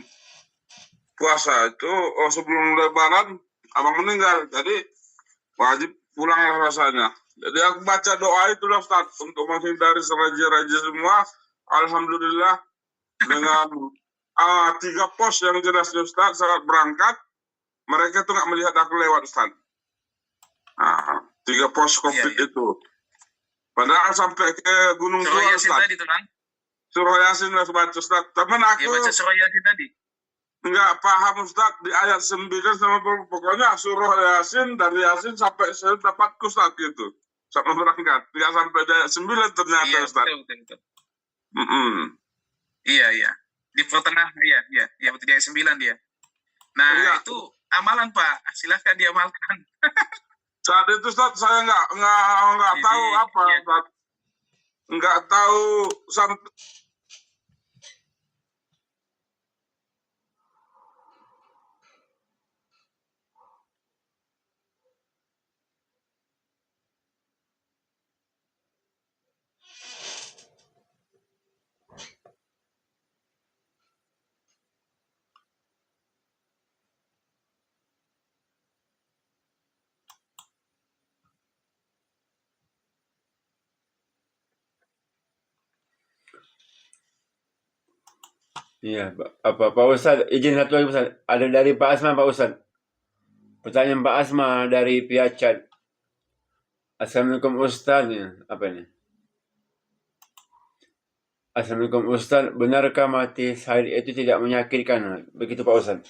[SPEAKER 1] puasa itu, sebelum Lebaran abang meninggal. Jadi wajib pulang rasanya. Jadi aku baca doa itu lah Ustaz untuk menghindari raja-raja semua. Alhamdulillah dengan 3 pos yang jelas Ustaz saat berangkat mereka tuh nggak melihat aku lewat Ustaz. 3 pos COVID itu. Padahal sampai ke Gunung Tua
[SPEAKER 2] Surah Yasin
[SPEAKER 1] Ustaz.
[SPEAKER 2] tadi tuh kan?
[SPEAKER 1] Surah Yasin harus baca Ustaz. Temen aku
[SPEAKER 2] baca Surah Yasin tadi.
[SPEAKER 1] nggak paham Ustaz di ayat 9 sama pokoknya Surah Yasin dari Yasin sampai saya dapat Ustaz gitu. Sampai berangkat. Nggak sampai ayat 9 ternyata Ustaz.
[SPEAKER 2] Betul. Iya. Di pertengah, iya betul, di ayat 9 dia. Nah, itu amalan Pak, silahkan diamalkan.
[SPEAKER 1] Saat itu Ustaz saya nggak tahu apa Ustaz. Nggak tahu sampai
[SPEAKER 3] Iya, Pak Ustadz, izin satu lagi Ustadz. Ada dari Pak Asma, Pak Ustadz. Pertanyaan Pak Asma dari pihak chat. Assalamualaikum Ustadz. Apa ini? Assalamualaikum Ustadz, benarkah mati syahid itu tidak menyakitkan? Begitu Pak Ustadz.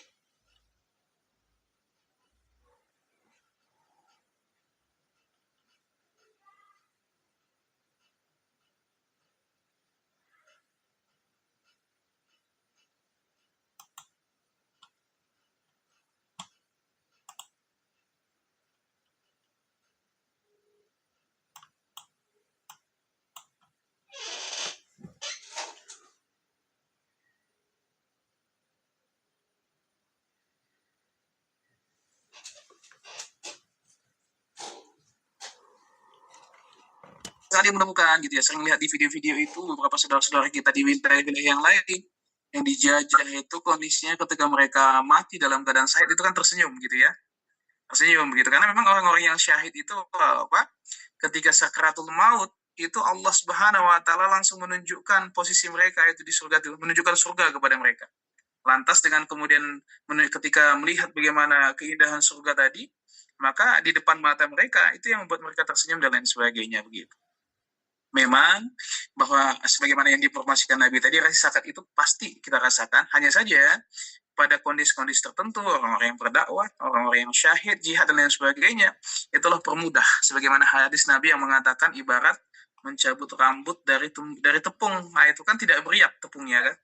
[SPEAKER 2] Kali menemukan gitu ya, sering lihat di video-video itu beberapa saudara-saudara kita di wilayah-wilayah yang lain yang dijajah itu kondisinya ketika mereka mati dalam keadaan syahid itu kan tersenyum gitu ya, tersenyum begitu, karena memang orang-orang yang syahid itu ketika sakratul maut itu Allah Subhanahu wa taala langsung menunjukkan posisi mereka itu di surga, itu menunjukkan surga kepada mereka. Lantas dengan kemudian ketika melihat bagaimana keindahan surga tadi, maka di depan mata mereka itu yang membuat mereka tersenyum dan lain sebagainya begitu. Memang bahwa sebagaimana yang diinformasikan Nabi tadi, rasa sakit itu pasti kita rasakan, hanya saja pada kondisi-kondisi tertentu, orang-orang yang berdakwah, orang-orang yang syahid, jihad dan lain sebagainya, itulah permudah. Sebagaimana hadis Nabi yang mengatakan ibarat mencabut rambut dari tepung, nah itu kan tidak beriak tepungnya kan,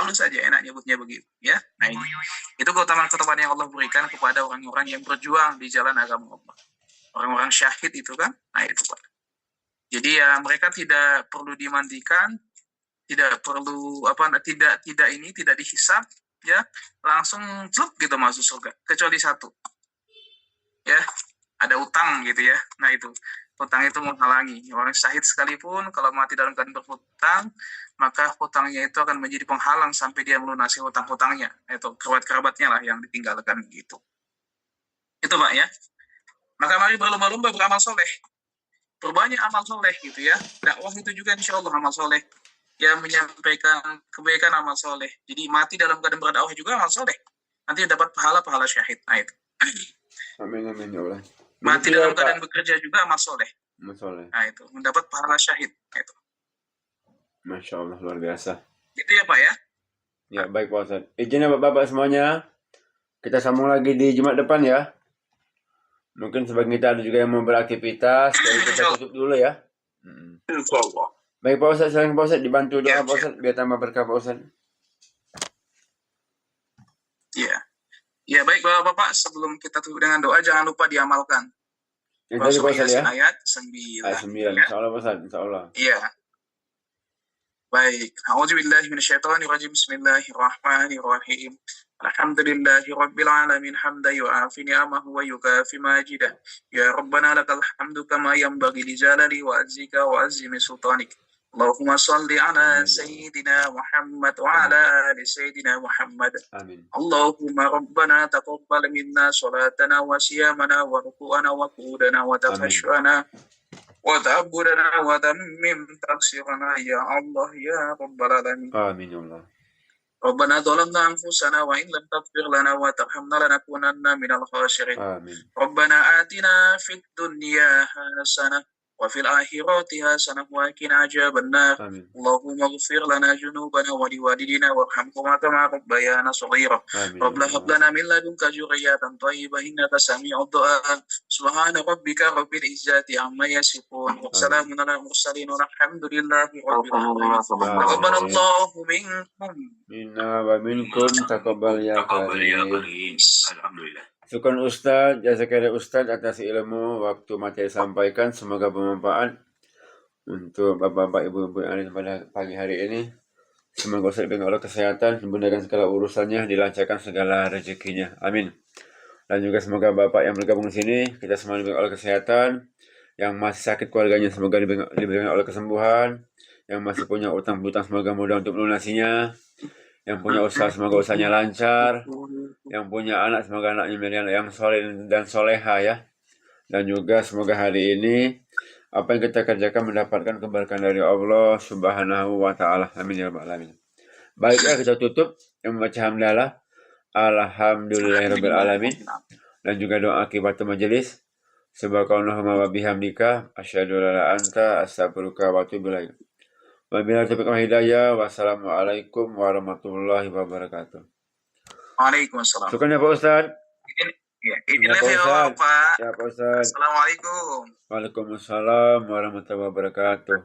[SPEAKER 2] halus saja, enak nyebutnya begitu ya. Nah ini itu keutamaan-keutamaan yang Allah berikan kepada orang-orang yang berjuang di jalan agama Allah, orang-orang syahid itu kan. Nah itu Pak. Jadi ya mereka tidak perlu dimandikan, tidak perlu tidak dihisap ya, langsung cuk gitu masuk surga, kecuali satu ya, ada utang gitu ya. Nah itu utang itu menghalangi orang syahid sekalipun kalau mati dalam keadaan berhutang, maka hutangnya itu akan menjadi penghalang sampai dia melunasi hutang-hutangnya, itu kerabat-kerabatnya lah yang ditinggalkan gitu. Itu Pak ya. Maka mari berlomba-lomba beramal soleh, perbanyak amal soleh gitu ya. Dakwah itu juga insya Allah amal soleh, ya menyampaikan kebaikan amal soleh. Jadi mati dalam keadaan berdakwah juga amal soleh, nanti dapat pahala syahid. Nah itu.
[SPEAKER 3] Amin ya Allah.
[SPEAKER 2] Mati dalam keadaan bekerja juga amal soleh.
[SPEAKER 3] Nah
[SPEAKER 2] itu mendapat pahala syahid. Nah, itu.
[SPEAKER 3] Masya Allah, luar biasa.
[SPEAKER 2] Gitu ya Pak ya.
[SPEAKER 3] Ya baik Pak Ustadz. Izin ya Bapak-Bapak semuanya. Kita sambung lagi di Jumat depan ya. Mungkin sebagian kita ada juga yang mau beraktivitas, jadi kita tutup dulu ya.
[SPEAKER 1] Insya Allah.
[SPEAKER 3] Baik Pak Ustadz, silakan Pak Ustadz dibantu doa
[SPEAKER 2] Ya,
[SPEAKER 3] Pak Ustadz biar tambah berkah Pak Ustadz.
[SPEAKER 2] Ya baik Bapak-Bapak, sebelum kita tutup dengan doa, jangan lupa diamalkan.
[SPEAKER 3] Yang tadi Pak Ustadz ya.
[SPEAKER 2] Ayat 9.
[SPEAKER 3] Ayat 9, insya Allah Pak Ustadz, insya Allah.
[SPEAKER 2] Iya. Baik. A'udzubillahi minasyaitonirrajim. Bismillahirrahmanirrahim. Alhamdulillahi rabbil alamin hamdan yu'afi ni'amahu wa yukafi majidah. Ya Rabbana lakal hamdu kama yanbaghi li jalali wa azika wa azimi sultanik. Allahumma salli ala sayyidina Muhammad wa ala ali sayyidina Muhammad.
[SPEAKER 3] Amin.
[SPEAKER 2] Allahumma rabbana taqabbal minna salatana wa siyamana wa ruku'ana wa qudana wa tafashshana wa ta'abbudana wa tammim taqsirana ya Allah ya rabbal alamin.
[SPEAKER 3] Amin ya Allah.
[SPEAKER 2] Rabbana zalamna anfusana wa in lam taghfir lana wa tarhamna lanakunanna minal khasirin.
[SPEAKER 3] Amin.
[SPEAKER 2] Rabbana atina fid dunya hasanah wa fil akhirati hasanah wa qina adzabannar.
[SPEAKER 3] Amin.
[SPEAKER 2] Allahumma ighfir lana junubana wa liwalidina warhamhuma kama rabbayana shaghira.
[SPEAKER 3] Amin.
[SPEAKER 2] Rabbana hab lana min ladunka dzurriyyatan thayyibah innaka sami'ud du'a. Subhana rabbika rabbil izzati amma yasifun wa salamun alal mursalin walhamdulillahi rabbil alamin. Taqabbalallahu minkum
[SPEAKER 3] Minna wa minkum taqabbal ya karim.
[SPEAKER 5] Alhamdulillah.
[SPEAKER 3] Syukur Ustadz, jazakallah Ustadz atas ilmu waktu materi sampaikan. Semoga bermanfaat untuk bapak-bapak, ibu-ibu yang ada pada pagi hari ini. Semoga Ustadz diberikan Allah kesehatan, dimudahkan segala urusannya, dilancarkan segala rezekinya. Amin. Dan juga semoga bapak yang bergabung di sini, kita semua diberikan Allah kesehatan. Yang masih sakit keluarganya, semoga diberikan Allah kesembuhan. Yang masih punya utang-utang, semoga mudah untuk melunasinya. Yang punya usaha, semoga usahanya lancar. Yang punya anak, semoga anaknya yang soleh dan soleha ya. Dan juga semoga hari ini apa yang kita kerjakan mendapatkan keberkahan dari Allah Subhanahu wa ta'ala. Amin ya rabbal alamin. Baiklah, kita tutup yang membaca hamdalah alhamdulillahirabbil alamin dan juga doa akibat majelis. Subhanallahumma wa bihamdika asyhadu an la ilaha illa anta astaghfiruka wa atubu ilaik. Wabillahi taufiq wal hidayah. Wassalamualaikum warahmatullahi wabarakatuh.
[SPEAKER 2] Waalaikumsalam.
[SPEAKER 3] Syukur ya Pak Ustadz.
[SPEAKER 2] Ini level Pak.
[SPEAKER 3] Ya Pak Ustadz.
[SPEAKER 2] Assalamualaikum.
[SPEAKER 3] Waalaikumsalam warahmatullahi wabarakatuh.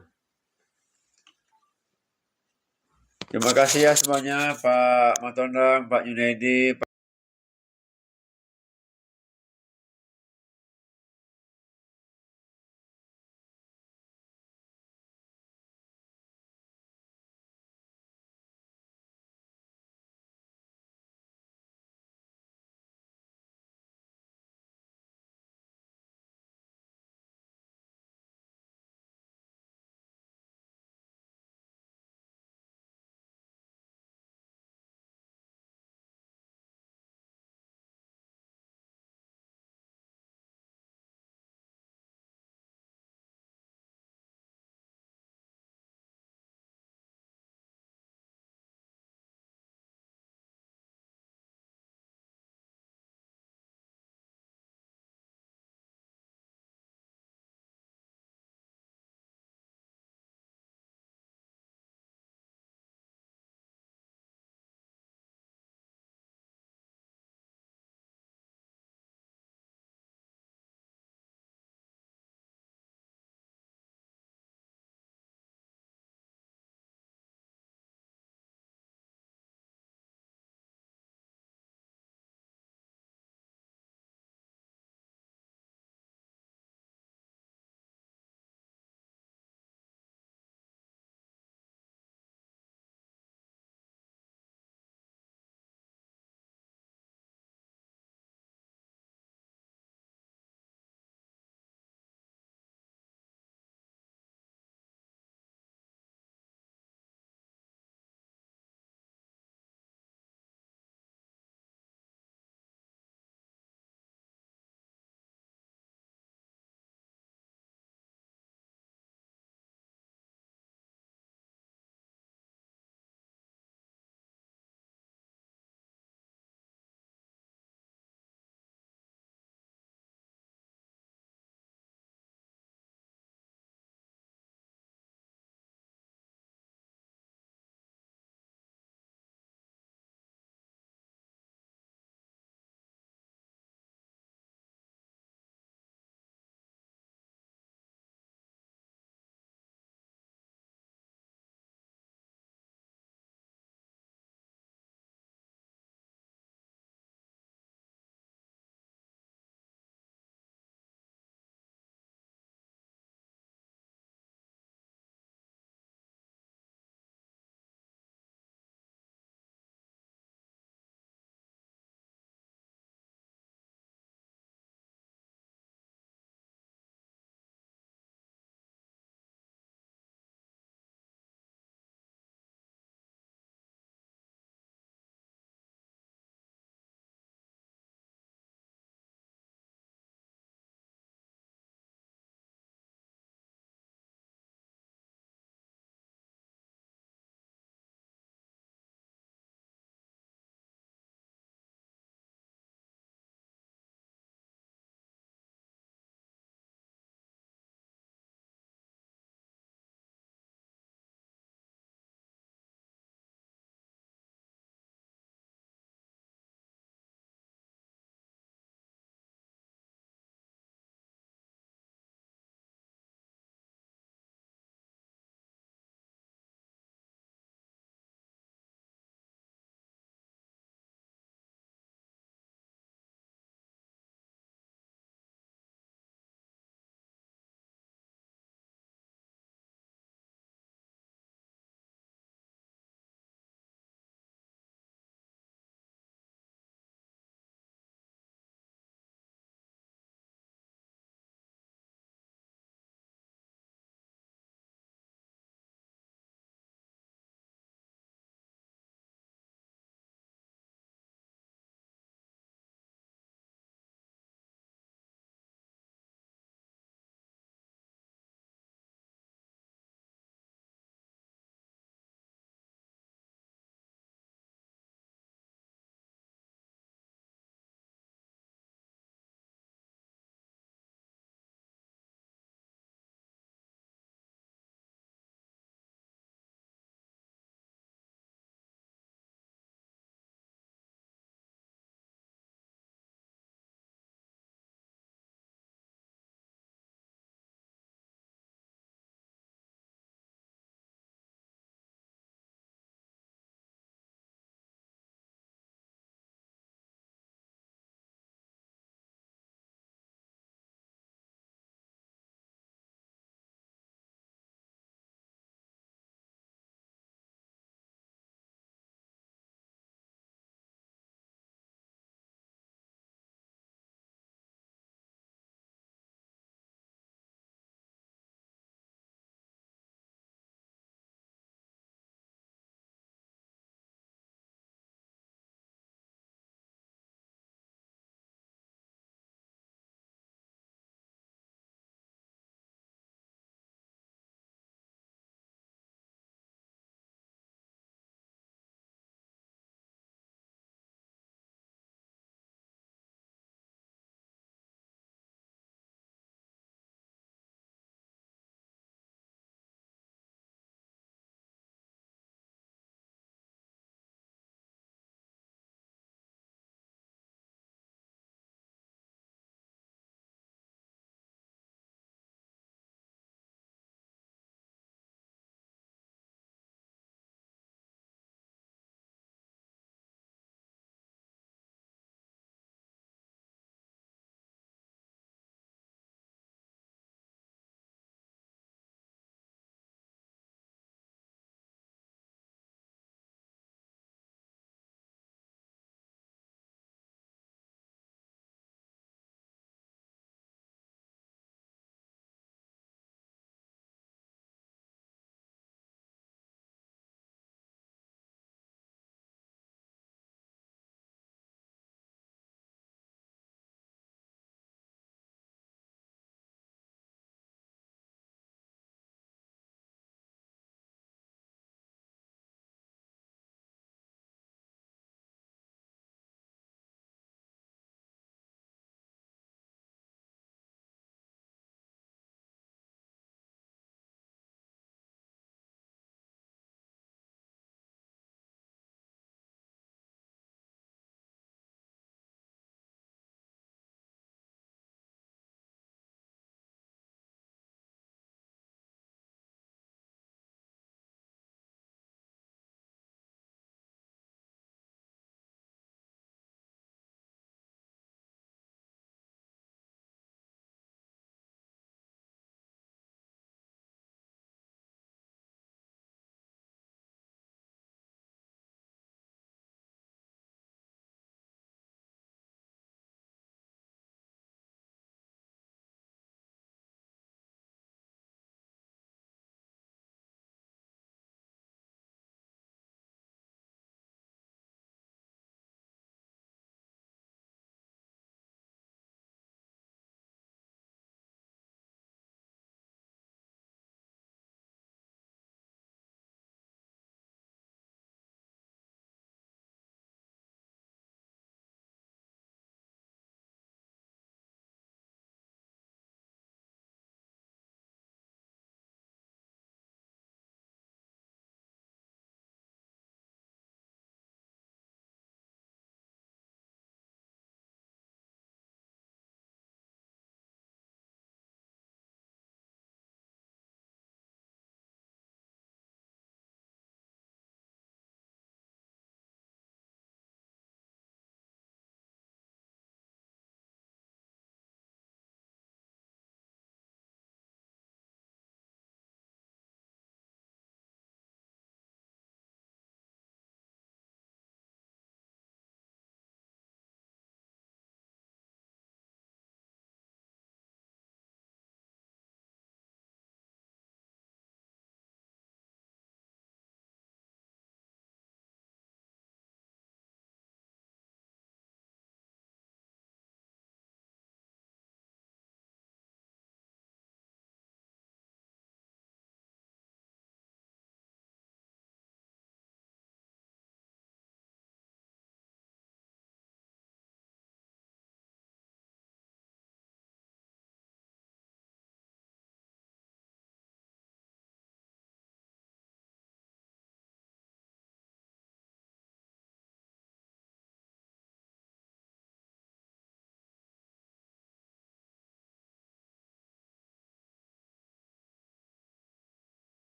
[SPEAKER 3] Terima kasih ya semuanya, Pak Matondang, Pak Junaidi,